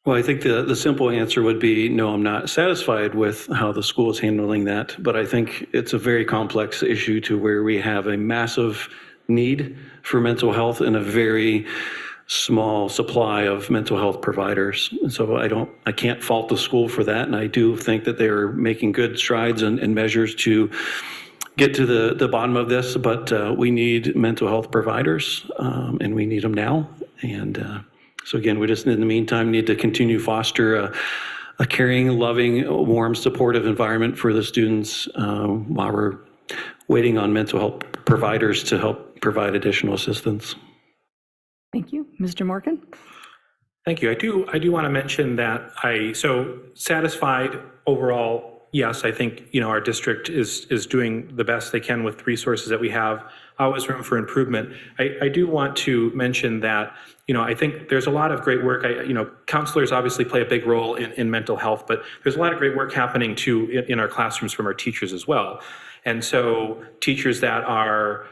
Speaker 6: Well, I think the simple answer would be, no, I'm not satisfied with how the school is handling that, but I think it's a very complex issue to where we have a massive need for mental health and a very small supply of mental health providers. And so I can't fault the school for that. And I do think that they're making good strides and measures to get to the bottom of this, but we need mental health providers and we need them now. And so again, we just in the meantime need to continue to foster a caring, loving, warm, supportive environment for the students while we're waiting on mental health providers to help provide additional assistance.
Speaker 1: Thank you. Mr. Morgan?
Speaker 7: Thank you. I do want to mention that so satisfied overall, yes, I think, our district is doing the best they can with resources that we have. Always room for improvement. I do want to mention that, I think there's a lot of great work. Counselors obviously play a big role in mental health, but there's a lot of great work happening too in our classrooms from our teachers as well. And so teachers that are,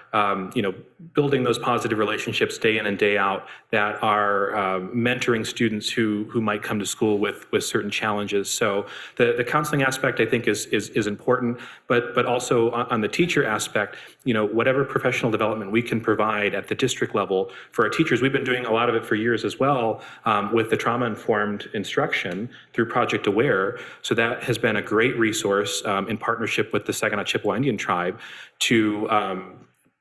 Speaker 7: building those positive relationships day in and day out, that are mentoring students who might come to school with certain challenges. So the counseling aspect, I think, is important, but also on the teacher aspect, whatever professional development we can provide at the district level for our teachers. We've been doing a lot of it for years as well with the trauma-informed instruction through Project Aware. So that has been a great resource in partnership with the Saginaw Chippewa Indian Tribe to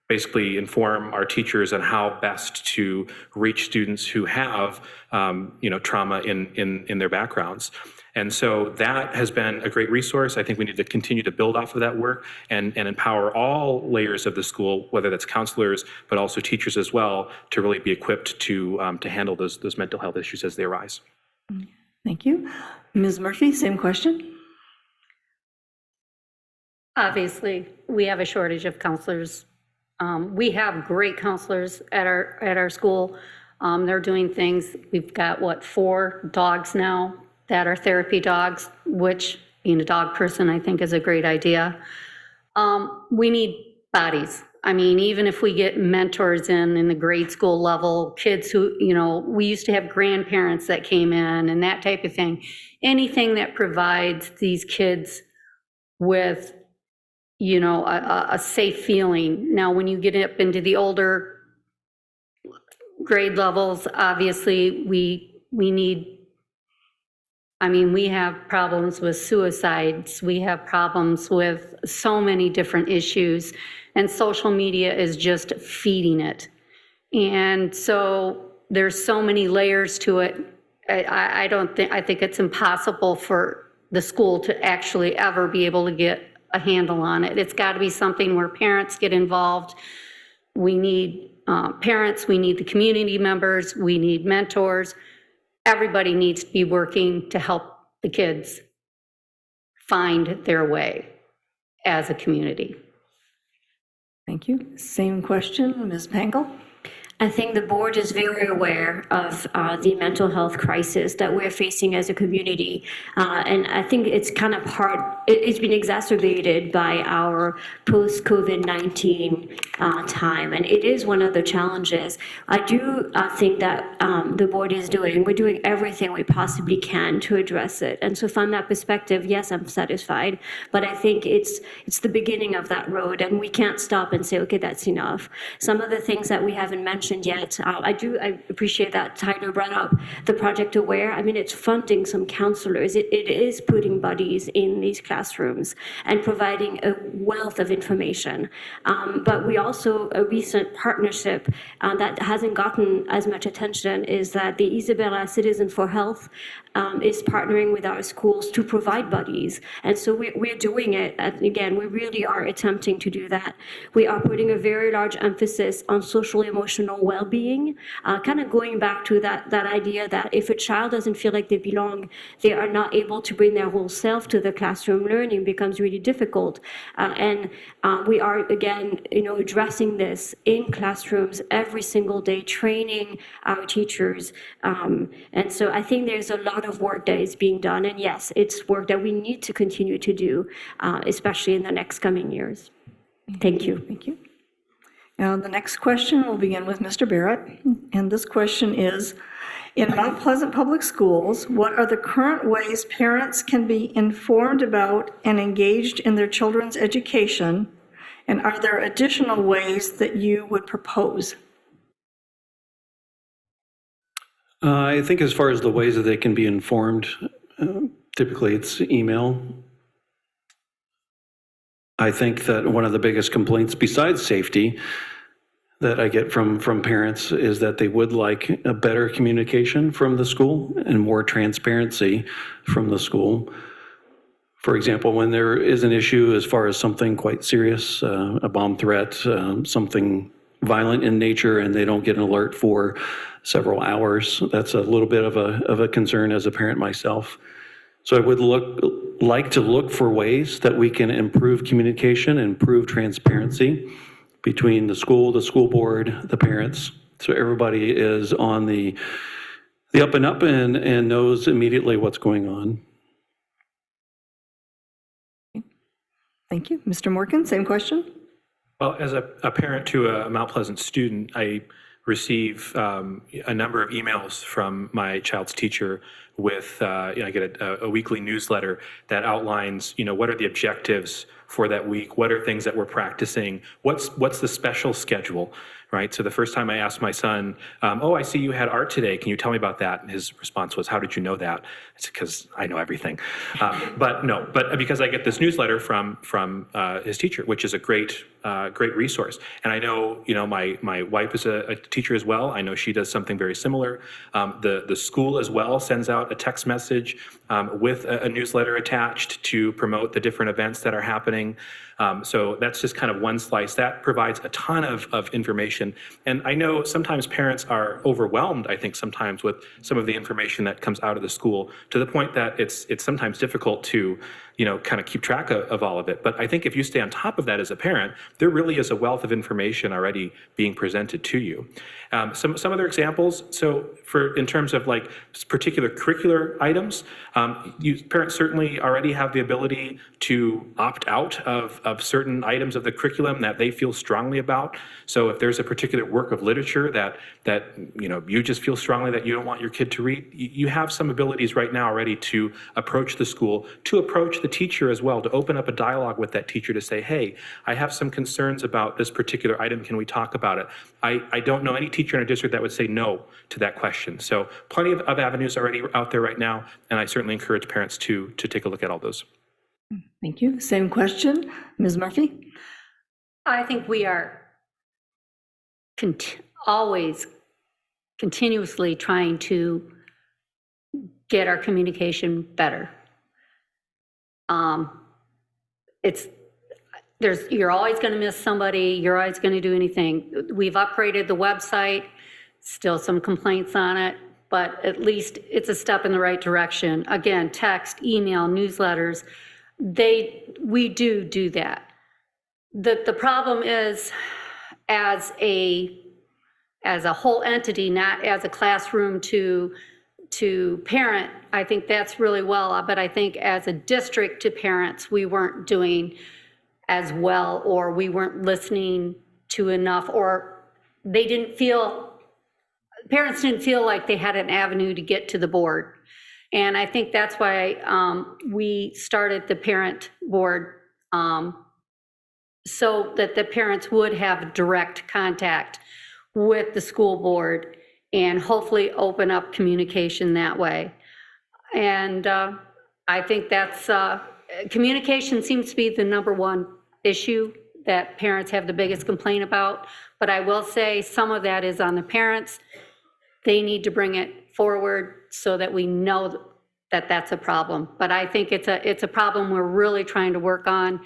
Speaker 7: basically inform our teachers on how best to reach students who have, trauma in their backgrounds. And so that has been a great resource. I think we need to continue to build off of that work and empower all layers of the school, whether that's counselors, but also teachers as well, to really be equipped to handle those mental health issues as they arise.
Speaker 1: Thank you. Ms. Murphy, same question?
Speaker 8: Obviously, we have a shortage of counselors. We have great counselors at our school. They're doing things. We've got 4 dogs now that are therapy dogs, which being a dog person, I think is a great idea. We need bodies. I mean, even if we get mentors in the grade school level, kids who, we used to have grandparents that came in and that type of thing. Anything that provides these kids with, a safe feeling. Now, when you get up into the older grade levels, obviously we need, we have problems with suicides. We have problems with so many different issues, and social media is just feeding it. And so there's so many layers to it. I think it's impossible for the school to actually ever be able to get a handle on it. It's got to be something where parents get involved. We need parents, we need the community members, we need mentors. Everybody needs to be working to help the kids find their way as a community.
Speaker 1: Thank you. Same question, Ms. Pangle?
Speaker 9: I think the board is very aware of the mental health crisis that we're facing as a community. And I think it's kind of hard, it's been exacerbated by our post-COVID-19 time. And it is one of the challenges. I do think that the board is we're doing everything we possibly can to address it. And so from that perspective, yes, I'm satisfied. But I think it's the beginning of that road. And we can't stop and say, okay, that's enough. Some of the things that we haven't mentioned yet. I appreciate that Tyler brought up the Project Aware. I mean, it's funding some counselors. It is putting buddies in these classrooms and providing a wealth of information. But we also, a recent partnership that hasn't gotten as much attention is that the Isabella Citizen for Health is partnering with our schools to provide buddies. And so we're doing it. And again, we really are attempting to do that. We are putting a very large emphasis on social emotional well-being, kind of going back to that idea that if a child doesn't feel like they belong, they are not able to bring their whole self to the classroom. Learning becomes really difficult. And we are, again, addressing this in classrooms every single day, training our teachers. And so I think there's a lot of work that is being done. And yes, it's work that we need to continue to do, especially in the next coming years. Thank you.
Speaker 1: Thank you. Now, the next question will begin with Mr. Barrett. And this question is, in Mount Pleasant Public Schools, what are the current ways parents can be informed about and engaged in their children's education? And are there additional ways that you would propose?
Speaker 6: I think as far as the ways that they can be informed, typically it's email. I think that one of the biggest complaints besides safety that I get from parents is that they would like a better communication from the school and more transparency from the school. For example, when there is an issue as far as something quite serious, a bomb threat, something violent in nature, and they don't get an alert for several hours, that's a little bit of a concern as a parent myself. So I would like to look for ways that we can improve communication, improve transparency between the school board, the parents, so everybody is on the up and up and knows immediately what's going on.
Speaker 1: Thank you. Mr. Morgan, same question?
Speaker 7: Well, as a parent to a Mount Pleasant student, I receive a number of emails from my child's teacher with, I get a weekly newsletter that outlines, what are the objectives for that week? What are things that we're practicing? What's the special schedule, right? So the first time I asked my son, I see you had art today. Can you tell me about that? And his response was, how did you know that? It's because I know everything. But because I get this newsletter from his teacher, which is a great resource. And I know, my wife is a teacher as well. I know she does something very similar. The school as well sends out a text message with a newsletter attached to promote the different events that are happening. So that's just kind of one slice. That provides a ton of information. And I know sometimes parents are overwhelmed, I think, sometimes with some of the information that comes out of the school, to the point that it's sometimes difficult to, kind of keep track of all of it. But I think if you stay on top of that as a parent, there really is a wealth of information already being presented to you. Some other examples. So in terms of like particular curricular items, parents certainly already have the ability to opt out of certain items of the curriculum that they feel strongly about. So if there's a particular work of literature that you just feel strongly that you don't want your kid to read, you have some abilities right now already to approach the school, to approach the teacher as well, to open up a dialogue with that teacher to say, hey, I have some concerns about this particular item. Can we talk about it? I don't know any teacher in a district that would say no to that question. So plenty of avenues already out there right now, and I certainly encourage parents to take a look at all those.
Speaker 1: Thank you. Same question, Ms. Murphy?
Speaker 8: I think we are always continuously trying to get our communication better. You're always going to miss somebody. You're always going to do anything. We've upgraded the website, still some complaints on it, but at least it's a step in the right direction. Again, text, email, newsletters, we do that. the problem is, as a whole entity, not as a classroom to parent, I think that's really well, but I think as a district to parents, we weren't doing as well, or we weren't listening to enough, or parents didn't feel like they had an avenue to get to the board. And I think that's why we started the parent board, so that the parents would have direct contact with the school board and hopefully open up communication that way. And I think that's, communication seems to be the number one issue that parents have the biggest complaint about. But I will say some of that is on the parents. They need to bring it forward so that we know that that's a problem. But I think it's a problem we're really trying to work on.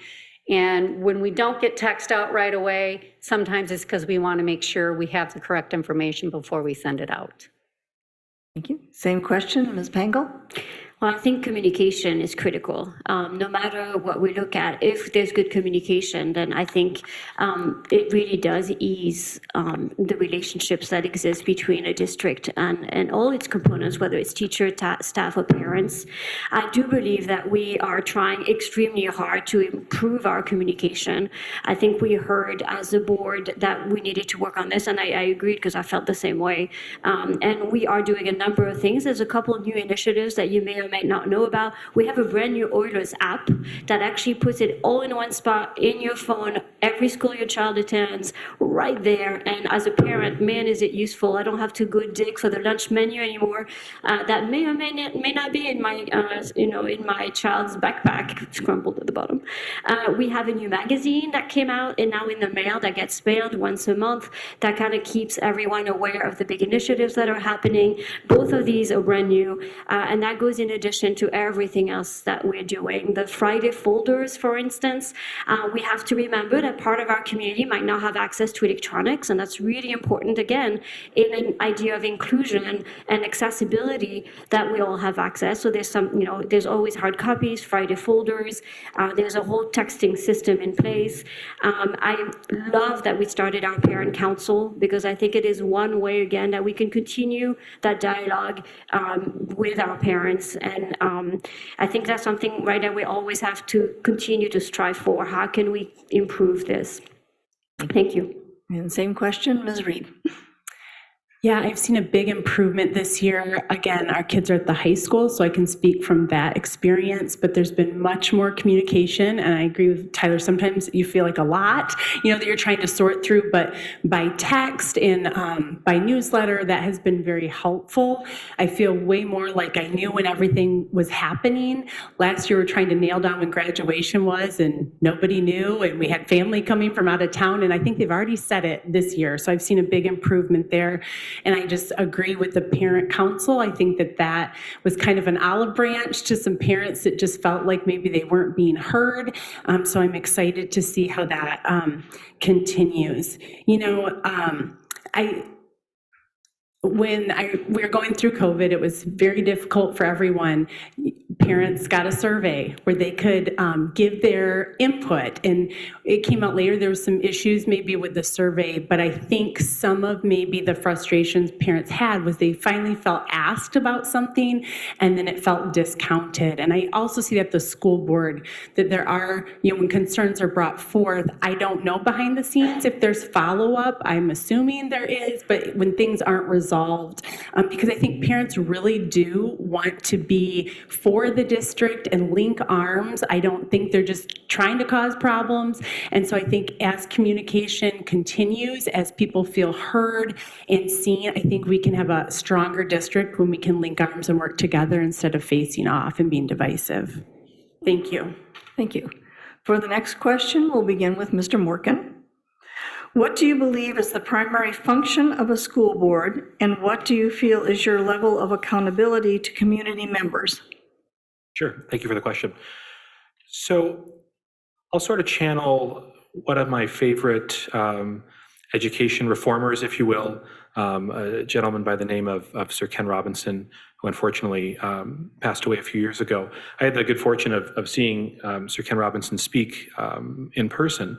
Speaker 8: And when we don't get text out right away, sometimes it's because we want to make sure we have the correct information before we send it out.
Speaker 1: Thank you. Same question, Ms. Pangle?
Speaker 9: Well, I think communication is critical. No matter what we look at, if there's good communication, then I think it really does ease the relationships that exist between a district and all its components, whether it's teacher, staff, or parents. I do believe that we are trying extremely hard to improve our communication. I think we heard as a board that we needed to work on this, and I agreed because I felt the same way. And we are doing a number of things. There's a couple of new initiatives that you may or might not know about. We have a brand new Oilers app that actually puts it all in one spot in your phone, every school your child attends, right there. And as a parent, man, is it useful. I don't have to go dig for the lunch menu anymore. That may or may not be in my, in my child's backpack, scrambled at the bottom. We have a new magazine that came out and now in the mail that gets mailed once a month that kind of keeps everyone aware of the big initiatives that are happening. Both of these are brand new, and that goes in addition to everything else that we're doing. The Friday folders, for instance, we have to remember that part of our community might not have access to electronics, and that's really important, again, in an idea of inclusion and accessibility, that we all have access. So there's there's always hard copies, Friday folders, there's a whole texting system in place. I love that we started our parent council, because I think it is one way, again, that we can continue that dialogue with our parents. And I think that's something, right, that we always have to continue to strive for. How can we improve this? Thank you.
Speaker 1: And same question, Ms. Reed.
Speaker 10: Yeah, I've seen a big improvement this year. Again, our kids are at the high school, so I can speak from that experience, but there's been much more communication, and I agree with Tyler, sometimes you feel like a lot, that you're trying to sort through, but by text and by newsletter, that has been very helpful. I feel way more like I knew when everything was happening. Last year, we were trying to nail down when graduation was, and nobody knew, and we had family coming from out of town, and I think they've already said it this year, so I've seen a big improvement there. And I just agree with the parent council. I think that was kind of an olive branch to some parents that just felt like maybe they weren't being heard. So I'm excited to see how that continues. When we were going through COVID, it was very difficult for everyone. Parents got a survey where they could give their input, and it came out later there were some issues maybe with the survey, but I think some of maybe the frustrations parents had was they finally felt asked about something and then it felt discounted. And I also see that the school board, that there are, when concerns are brought forth, I don't know behind the scenes if there's follow-up. I'm assuming there is, but when things aren't resolved, because I think parents really do want to be for the district and link arms. I don't think they're just trying to cause problems. And so I think as communication continues, as people feel heard and seen, I think we can have a stronger district when we can link arms and work together instead of facing off and being divisive. Thank you.
Speaker 1: Thank you. For the next question, we'll begin with Mr. Morgan. What do you believe is the primary function of a school board, and what do you feel is your level of accountability to community members?
Speaker 7: Sure. Thank you for the question. So I'll sort of channel one of my favorite education reformers, if you will, a gentleman by the name of Sir Ken Robinson, who unfortunately passed away a few years ago. I had the good fortune of seeing Sir Ken Robinson speak in person.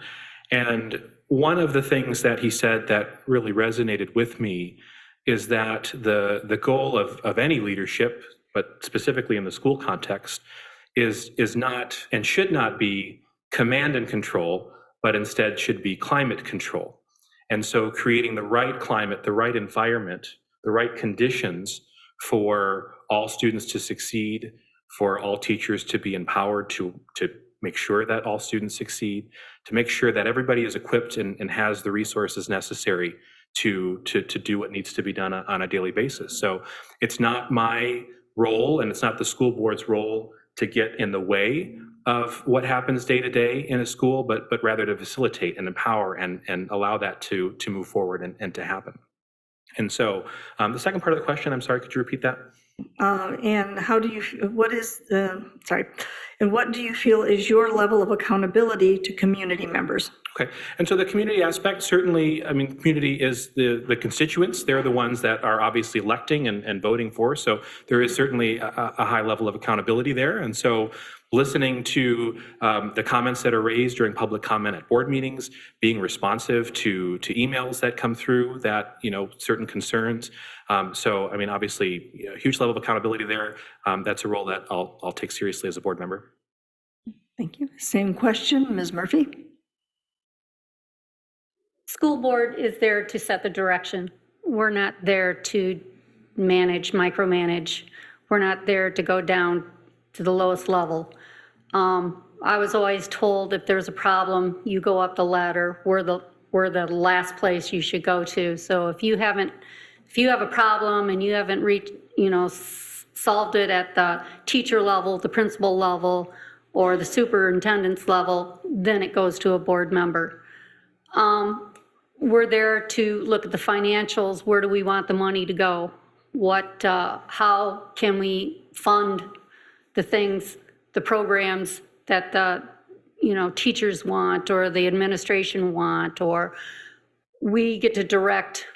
Speaker 7: And one of the things that he said that really resonated with me is that the goal of any leadership, but specifically in the school context, is not and should not be command and control, but instead should be climate control. And so creating the right climate, the right environment, the right conditions for all students to succeed, for all teachers to be empowered to make sure that all students succeed, to make sure that everybody is equipped and has the resources necessary to do what needs to be done on a daily basis. So it's not my role and it's not the school board's role to get in the way of what happens day to day in a school, but rather to facilitate and empower and allow that to move forward and to happen. And so the second part of the question, I'm sorry, could you repeat that?
Speaker 1: And how do you, and what do you feel is your level of accountability to community members?
Speaker 7: Okay, and so the community aspect, certainly, I mean, community is the constituents. They're the ones that are obviously electing and voting for. So there is certainly a high level of accountability there. And so listening to the comments that are raised during public comment at board meetings, being responsive to emails that come through that, certain concerns. So, I mean, obviously, a huge level of accountability there. That's a role that I'll take seriously as a board member.
Speaker 1: Thank you. Same question, Ms. Murphy?
Speaker 8: School board is there to set the direction. We're not there to micromanage. We're not there to go down to the lowest level. I was always told if there's a problem, you go up the ladder. We're the last place you should go to. So if you have a problem and you haven't solved it at the teacher level, the principal level, or the superintendent's level, then it goes to a board member. We're there to look at the financials. Where do we want the money to go? How can we fund the things, the programs that the teachers want or the administration want, or we get to direct,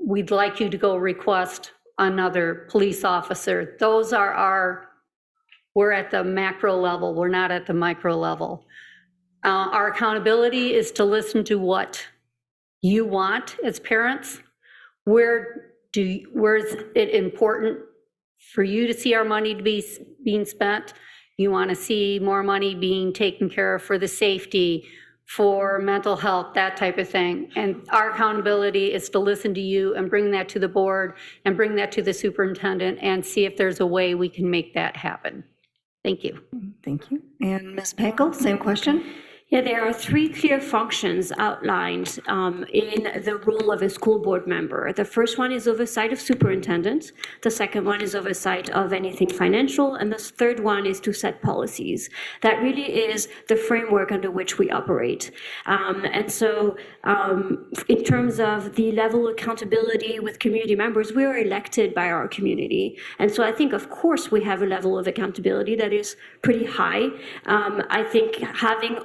Speaker 8: we'd like you to go request another police officer. Those are we're at the macro level, we're not at the micro level. Our accountability is to listen to what you want as parents. Where is it important for you to see our money to be being spent? You want to see more money being taken care of for the safety, for mental health, that type of thing. And our accountability is to listen to you and bring that to the board and bring that to the superintendent and see if there's a way we can make that happen. Thank you.
Speaker 1: Thank you. And Ms. Pankel, same question?
Speaker 9: Yeah, there are three clear functions outlined in the role of a school board member. The first one is oversight of superintendent. The second one is oversight of anything financial. And the third one is to set policies. That really is the framework under which we operate. And so in terms of the level of accountability with community members, we are elected by our community. And so I think, of course, we have a level of accountability that is pretty high. I think having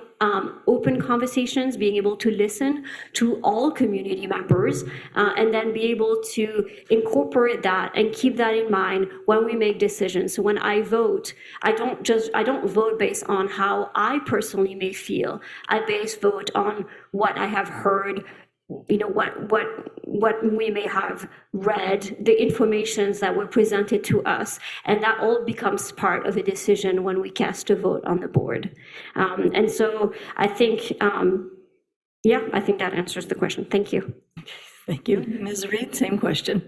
Speaker 9: open conversations, being able to listen to all community members, and then be able to incorporate that and keep that in mind when we make decisions. So when I vote, I don't vote based on how I personally may feel. I vote on what I have heard, what we may have read, the informations that were presented to us, and that all becomes part of a decision when we cast a vote on the board. And so I think, I think that answers the question. Thank you.
Speaker 1: Thank you. Ms. Reed, same question.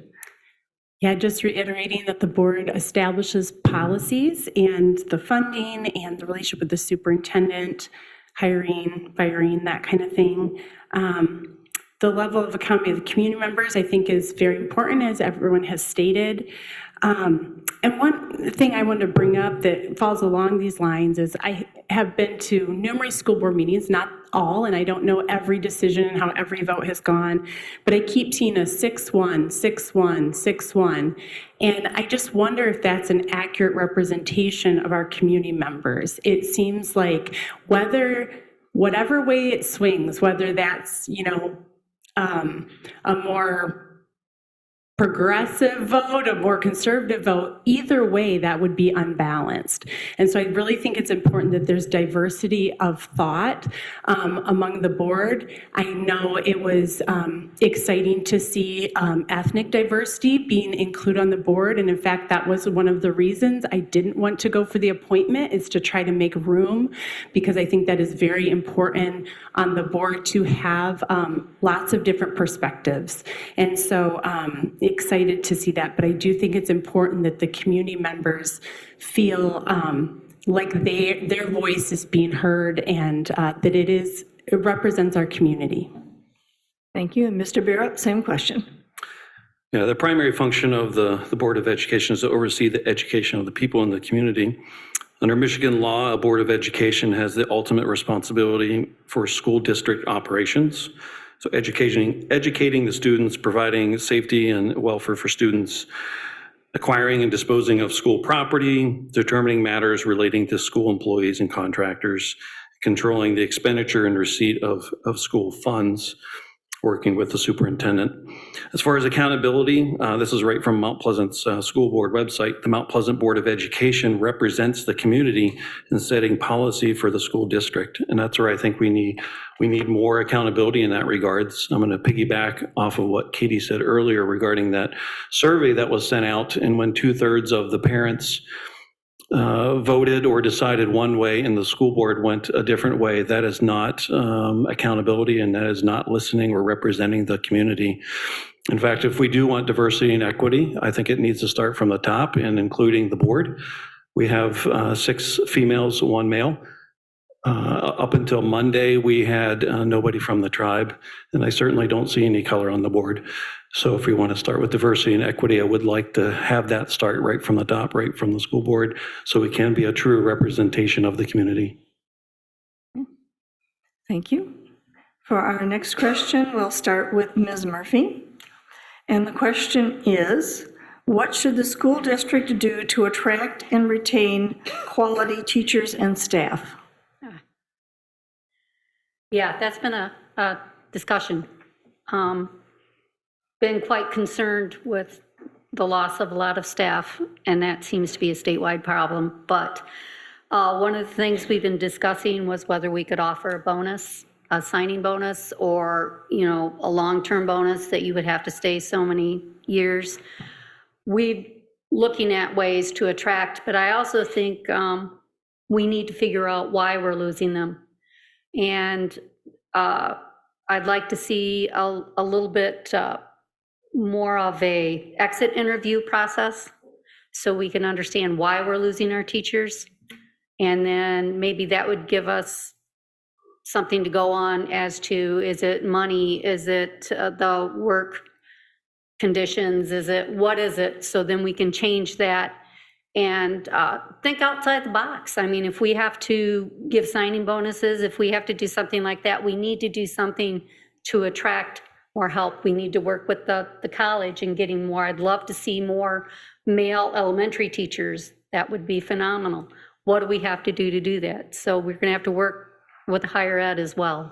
Speaker 10: Yeah, just reiterating that the board establishes policies and the funding and the relationship with the superintendent, hiring, firing, that kind of thing. The level of accountability of the community members, I think, is very important, as everyone has stated. And one thing I wanted to bring up that falls along these lines is I have been to numerous school board meetings, not all, and I don't know every decision and how every vote has gone, but I keep seeing a 6-1, 6-1, 6-1. And I just wonder if that's an accurate representation of our community members. It seems like whatever way it swings, whether that's, a more progressive vote, a more conservative vote, either way, that would be unbalanced. And so I really think it's important that there's diversity of thought among the board. I know it was exciting to see ethnic diversity being included on the board. And in fact, that was one of the reasons I didn't want to go for the appointment, is to try to make room, because I think that is very important on the board to have lots of different perspectives. And so excited to see that, but I do think it's important that the community members feel like their voice is being heard, and that it represents our community.
Speaker 1: Thank you. And Mr. Barrett, same question.
Speaker 6: Yeah, the primary function of the Board of Education is to oversee the education of the people in the community. Under Michigan law, a Board of Education has the ultimate responsibility for school district operations. So educating the students, providing safety and welfare for students, acquiring and disposing of school property, determining matters relating to school employees and contractors, controlling the expenditure and receipt of school funds, working with the superintendent. As far as accountability, this is right from Mount Pleasant's school board website. The Mount Pleasant Board of Education represents the community in setting policy for the school district. And that's where I think we need more accountability in that regards. I'm going to piggyback off of what Katie said earlier regarding that survey that was sent out, and when 2/3 of the parents voted or decided one way and the school board went a different way, that is not accountability, and that is not listening or representing the community. In fact, if we do want diversity and equity, I think it needs to start from the top and including the board. We have 6 females, 1 male. Up until Monday, we had nobody from the tribe, and I certainly don't see any color on the board. So if we want to start with diversity and equity, I would like to have that start right from the top, right from the school board, so we can be a true representation of the community.
Speaker 1: Thank you. For our next question, we'll start with Ms. Murphy. And the question is, what should the school district do to attract and retain quality teachers and staff?
Speaker 8: Yeah, that's been a discussion. Been quite concerned with the loss of a lot of staff, and that seems to be a statewide problem. But one of the things we've been discussing was whether we could offer a bonus, a signing bonus, or, you know, a long-term bonus that you would have to stay so many years. We're looking at ways to attract, but I also think we need to figure out why we're losing them. And I'd like to see a little bit more of a exit interview process, so we can understand why we're losing our teachers. And then maybe that would give us something to go on as to, is it money? Is it the work conditions? What is it? So then we can change that and think outside the box. I mean, if we have to give signing bonuses, if we have to do something like that, we need to do something to attract more help. We need to work with the college and getting more. I'd love to see more male elementary teachers. That would be phenomenal. What do we have to do that? So we're going to have to work with higher ed as well.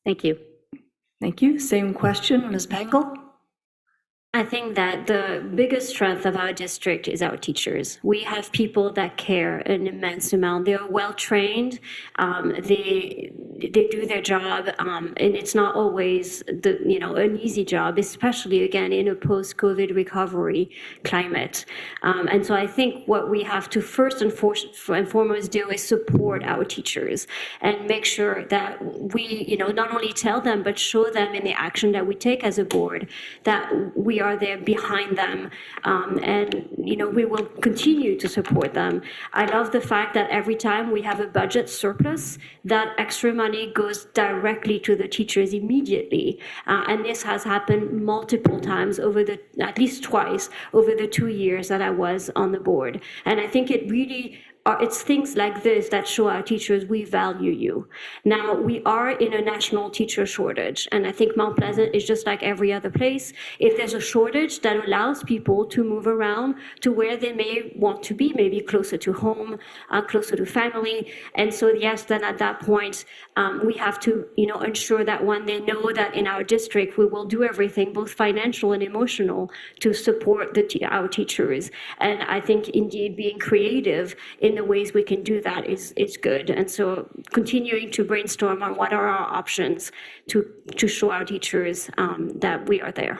Speaker 8: Thank you.
Speaker 1: Thank you. Same question, Ms. Pangle.
Speaker 9: I think that the biggest strength of our district is our teachers. We have people that care an immense amount. They're well trained. They do their job, and it's not always an easy job, especially again in a post-COVID recovery climate. And so I think what we have to first and foremost do is support our teachers and make sure that we not only tell them but show them in the action that we take as a board that we are there behind them, and we will continue to support them. I love the fact that every time we have a budget surplus, that extra money goes directly to the teachers immediately, and this has happened multiple times at least twice over the 2 years that I was on the board. And I think it really it's things like this that show our teachers we value you. Now, we are in a national teacher shortage, and I think Mount Pleasant is just like every other place. If there's a shortage, that allows people to move around to where they may want to be, maybe closer to home, closer to family. And so, yes, then at that point, we have to, ensure that when they know that in our district, we will do everything, both financial and emotional, to support our teachers. And I think indeed being creative in the ways we can do that is good. And so continuing to brainstorm on what are our options to show our teachers that we are there.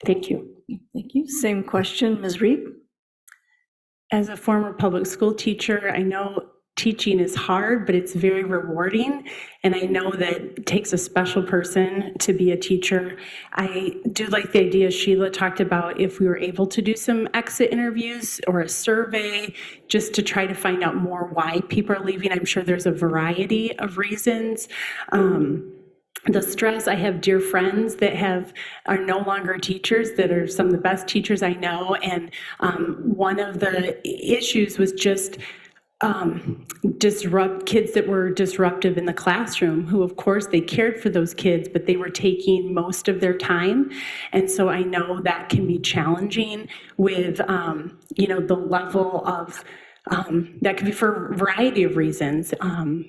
Speaker 9: Thank you.
Speaker 1: Thank you. Same question, Ms. Reed?
Speaker 10: As a former public school teacher, I know teaching is hard, but it's very rewarding. And I know that it takes a special person to be a teacher. I do like the idea Sheila talked about, if we were able to do some exit interviews or a survey just to try to find out more why people are leaving. I'm sure there's a variety of reasons. The stress, I have dear friends that are no longer teachers, that are some of the best teachers I know. And one of the issues was just kids that were disruptive in the classroom, who of course they cared for those kids, but they were taking most of their time. And so I know that can be challenging with, the level of, that could be for a variety of reasons,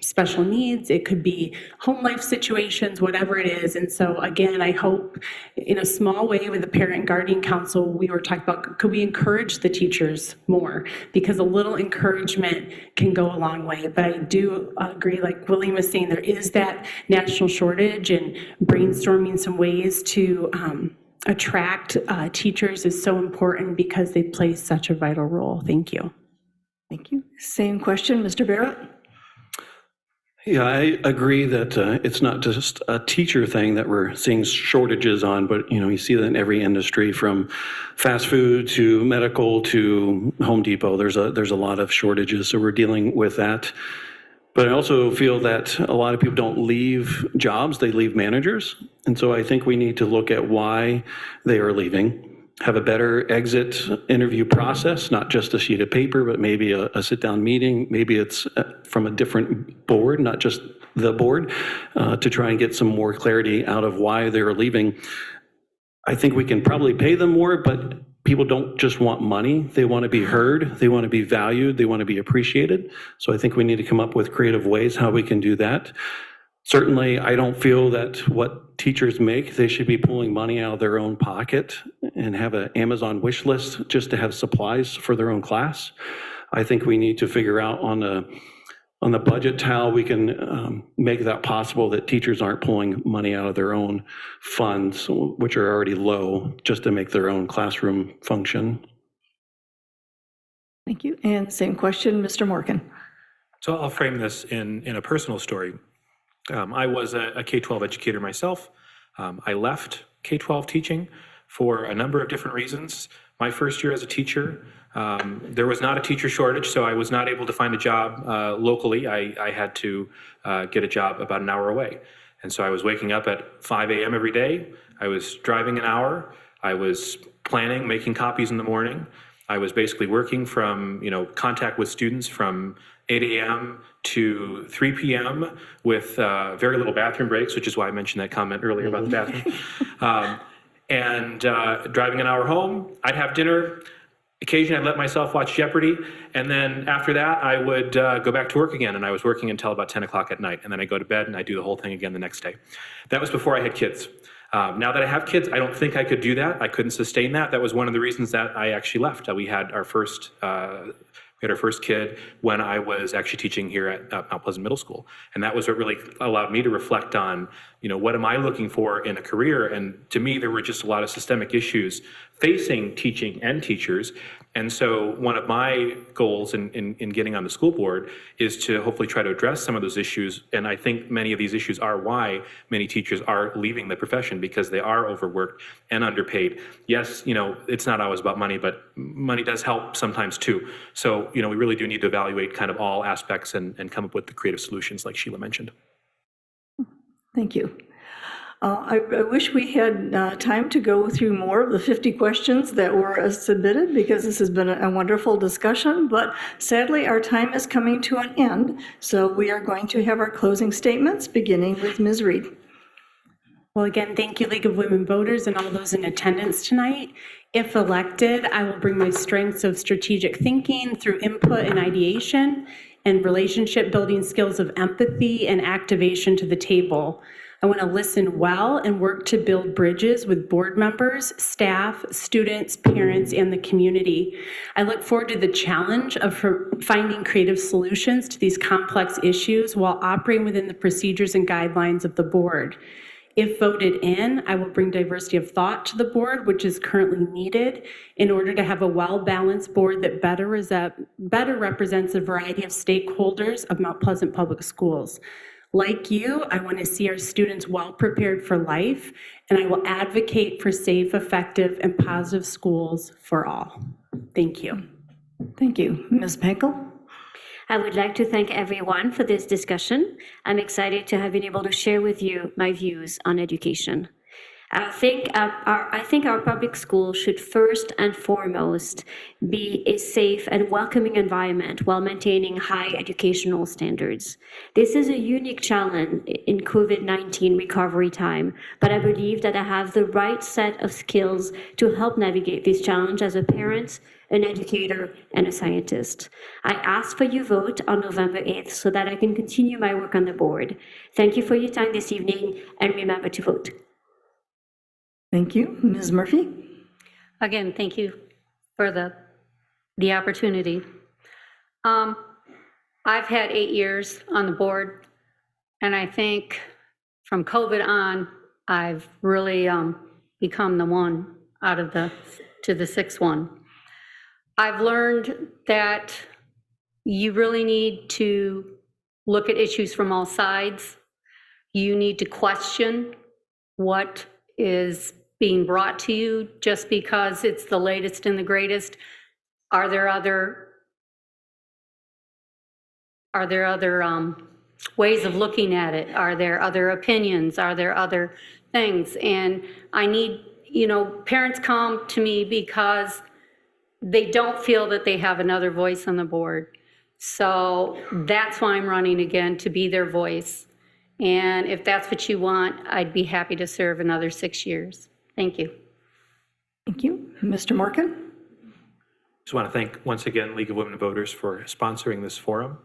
Speaker 10: special needs, it could be home life situations, whatever it is. And so again, I hope in a small way with the Parent Guardian Council, we were talking about, could we encourage the teachers more? Because a little encouragement can go a long way. But I do agree, like William was saying, there is that national shortage, and brainstorming some ways to attract teachers is so important because they play such a vital role. Thank you.
Speaker 1: Thank you. Same question, Mr. Barrett?
Speaker 6: Yeah, I agree that it's not just a teacher thing that we're seeing shortages on, but you see that in every industry, from fast food to medical to Home Depot. There's a lot of shortages, so we're dealing with that. But I also feel that a lot of people don't leave jobs, they leave managers. And so I think we need to look at why they are leaving. Have a better exit interview process, not just a sheet of paper, but maybe a sit-down meeting. Maybe it's from a different board, not just the board, to try and get some more clarity out of why they're leaving. I think we can probably pay them more, but people don't just want money. They want to be heard. They want to be valued. They want to be appreciated. So I think we need to come up with creative ways how we can do that. Certainly, I don't feel that what teachers make, they should be pulling money out of their own pocket and have an Amazon wish list just to have supplies for their own class. I think we need to figure out on the budget how we can make that possible, that teachers aren't pulling money out of their own funds, which are already low, just to make their own classroom function.
Speaker 1: Thank you. And same question, Mr. Morgan?
Speaker 7: So I'll frame this in a personal story. I was a K-12 educator myself. I left K-12 teaching for a number of different reasons. My first year as a teacher, there was not a teacher shortage, so I was not able to find a job locally. I had to get a job about an hour away. And so I was waking up at 5 a.m. every day. I was driving an hour. I was planning, making copies in the morning. I was basically working from, contact with students from 8 a.m. to 3 p.m. with very little bathroom breaks, which is why I mentioned that comment earlier about the bathroom. And driving an hour home, I'd have dinner. Occasionally, I'd let myself watch Jeopardy. And then after that, I would go back to work again. And I was working until about 10 o'clock at night. And then I go to bed and I do the whole thing again the next day. That was before I had kids. Now that I have kids, I don't think I could do that. I couldn't sustain that. That was one of the reasons that I actually left. We had our first kid when I was actually teaching here at Mount Pleasant Middle School. And that was what really allowed me to reflect on, what am I looking for in a career? And to me, there were just a lot of systemic issues facing teaching and teachers. And so one of my goals in getting on the school board is to hopefully try to address some of those issues. And I think many of these issues are why many teachers are leaving the profession, because they are overworked and underpaid. Yes, it's not always about money, but money does help sometimes too. So, we really do need to evaluate kind of all aspects and come up with the creative solutions like Sheila mentioned.
Speaker 1: Thank you. I wish we had time to go through more of the 50 questions that were submitted, because this has been a wonderful discussion, but sadly, our time is coming to an end, so we are going to have our closing statements, beginning with Ms. Reed.
Speaker 10: Well, again, thank you, League of Women Voters, and all those in attendance tonight. If elected, I will bring my strengths of strategic thinking through input and ideation and relationship building skills of empathy and activation to the table. I want to listen well and work to build bridges with board members, staff, students, parents, and the community. I look forward to the challenge of finding creative solutions to these complex issues while operating within the procedures and guidelines of the board. If voted in, I will bring diversity of thought to the board, which is currently needed in order to have a well-balanced board that better represents a variety of stakeholders of Mount Pleasant Public Schools. Like you, I want to see our students well prepared for life, and I will advocate for safe, effective, and positive schools for all. Thank you.
Speaker 1: Thank you. Ms. Pankel?
Speaker 9: I would like to thank everyone for this discussion. I'm excited to have been able to share with you my views on education. I think our public schools should first and foremost be a safe and welcoming environment while maintaining high educational standards. This is a unique challenge in COVID-19 recovery time, but I believe that I have the right set of skills to help navigate this challenge as a parent, an educator, and a scientist. I ask for your vote on November 8th so that I can continue my work on the board. Thank you for your time this evening, and remember to vote.
Speaker 1: Thank you. Ms. Murphy?
Speaker 8: Again, thank you for the opportunity. I've had 8 years on the board, and I think from COVID on, I've really become the one out of the sixth one. I've learned that you really need to look at issues from all sides. You need to question what is being brought to you just because it's the latest and the greatest. Are there other ways of looking at it? Are there other opinions? Are there other things? And I need, parents come to me because they don't feel that they have another voice on the board. So that's why I'm running again, to be their voice. And if that's what you want, I'd be happy to serve another 6 years. Thank you.
Speaker 1: Thank you. Mr. Morgan?
Speaker 7: Just want to thank once again League of Women Voters for sponsoring this forum.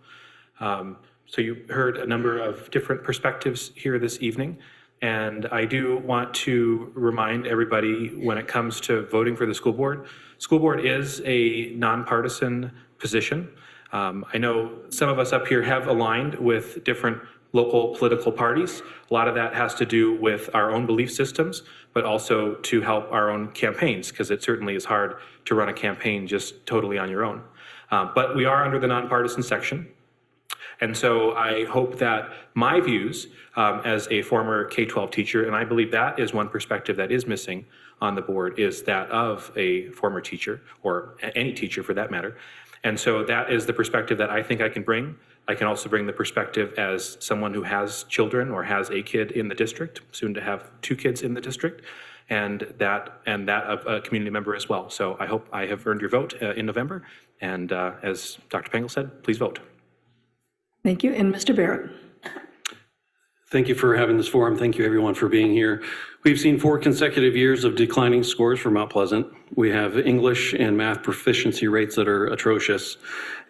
Speaker 7: So you heard a number of different perspectives here this evening, and I do want to remind everybody when it comes to voting for the school board is a nonpartisan position. I know some of us up here have aligned with different local political parties. A lot of that has to do with our own belief systems, but also to help our own campaigns, because it certainly is hard to run a campaign just totally on your own. But we are under the nonpartisan section. And so I hope that my views as a former K-12 teacher, and I believe that is one perspective that is missing on the board, is that of a former teacher, or any teacher for that matter. And so that is the perspective that I think I can bring. I can also bring the perspective as someone who has children or has a kid in the district, soon to have 2 kids in the district, and that of a community member as well. So I hope I have earned your vote in November. And as Dr. Pangle said, please vote.
Speaker 1: Thank you. And Mr. Barrett?
Speaker 6: Thank you for having this forum. Thank you, everyone, for being here. We've seen 4 consecutive years of declining scores for Mount Pleasant. We have English and math proficiency rates that are atrocious.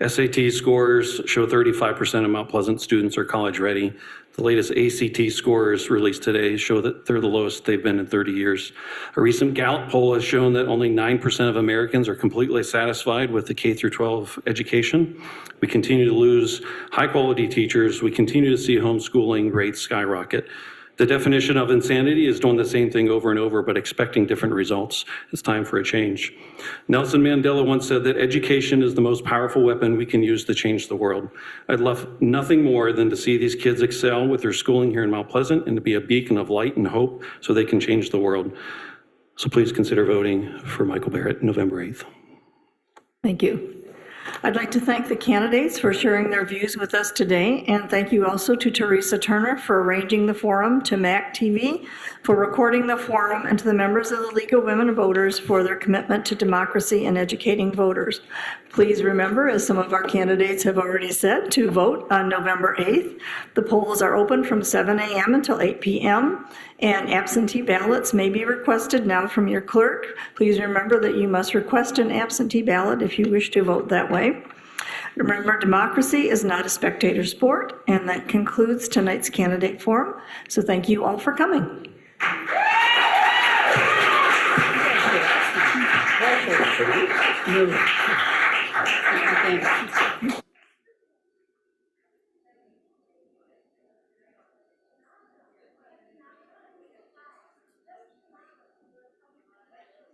Speaker 6: SAT scores show 35% of Mount Pleasant students are college ready. The latest ACT scores released today show that they're the lowest they've been in 30 years. A recent Gallup poll has shown that only 9% of Americans are completely satisfied with the K-12 education. We continue to lose high-quality teachers. We continue to see homeschooling rates skyrocket. The definition of insanity is doing the same thing over and over, but expecting different results. It's time for a change. Nelson Mandela once said that education is the most powerful weapon we can use to change the world. I'd love nothing more than to see these kids excel with their schooling here in Mount Pleasant and to be a beacon of light and hope so they can change the world. So please consider voting for Michael Barrett November 8th.
Speaker 1: Thank you. I'd like to thank the candidates for sharing their views with us today, and thank you also to Teresa Turner for arranging the forum, to MAC TV for recording the forum, and to the members of the League of Women Voters for their commitment to democracy and educating voters. Please remember, as some of our candidates have already said, to vote on November 8th. The polls are open from 7 a.m. until 8 p.m., and absentee ballots may be requested now from your clerk. Please remember that you must request an absentee ballot if you wish to vote that way. Remember, democracy is not a spectator sport, and that concludes tonight's candidate forum. So thank you all for coming.
Speaker 3: Thank you.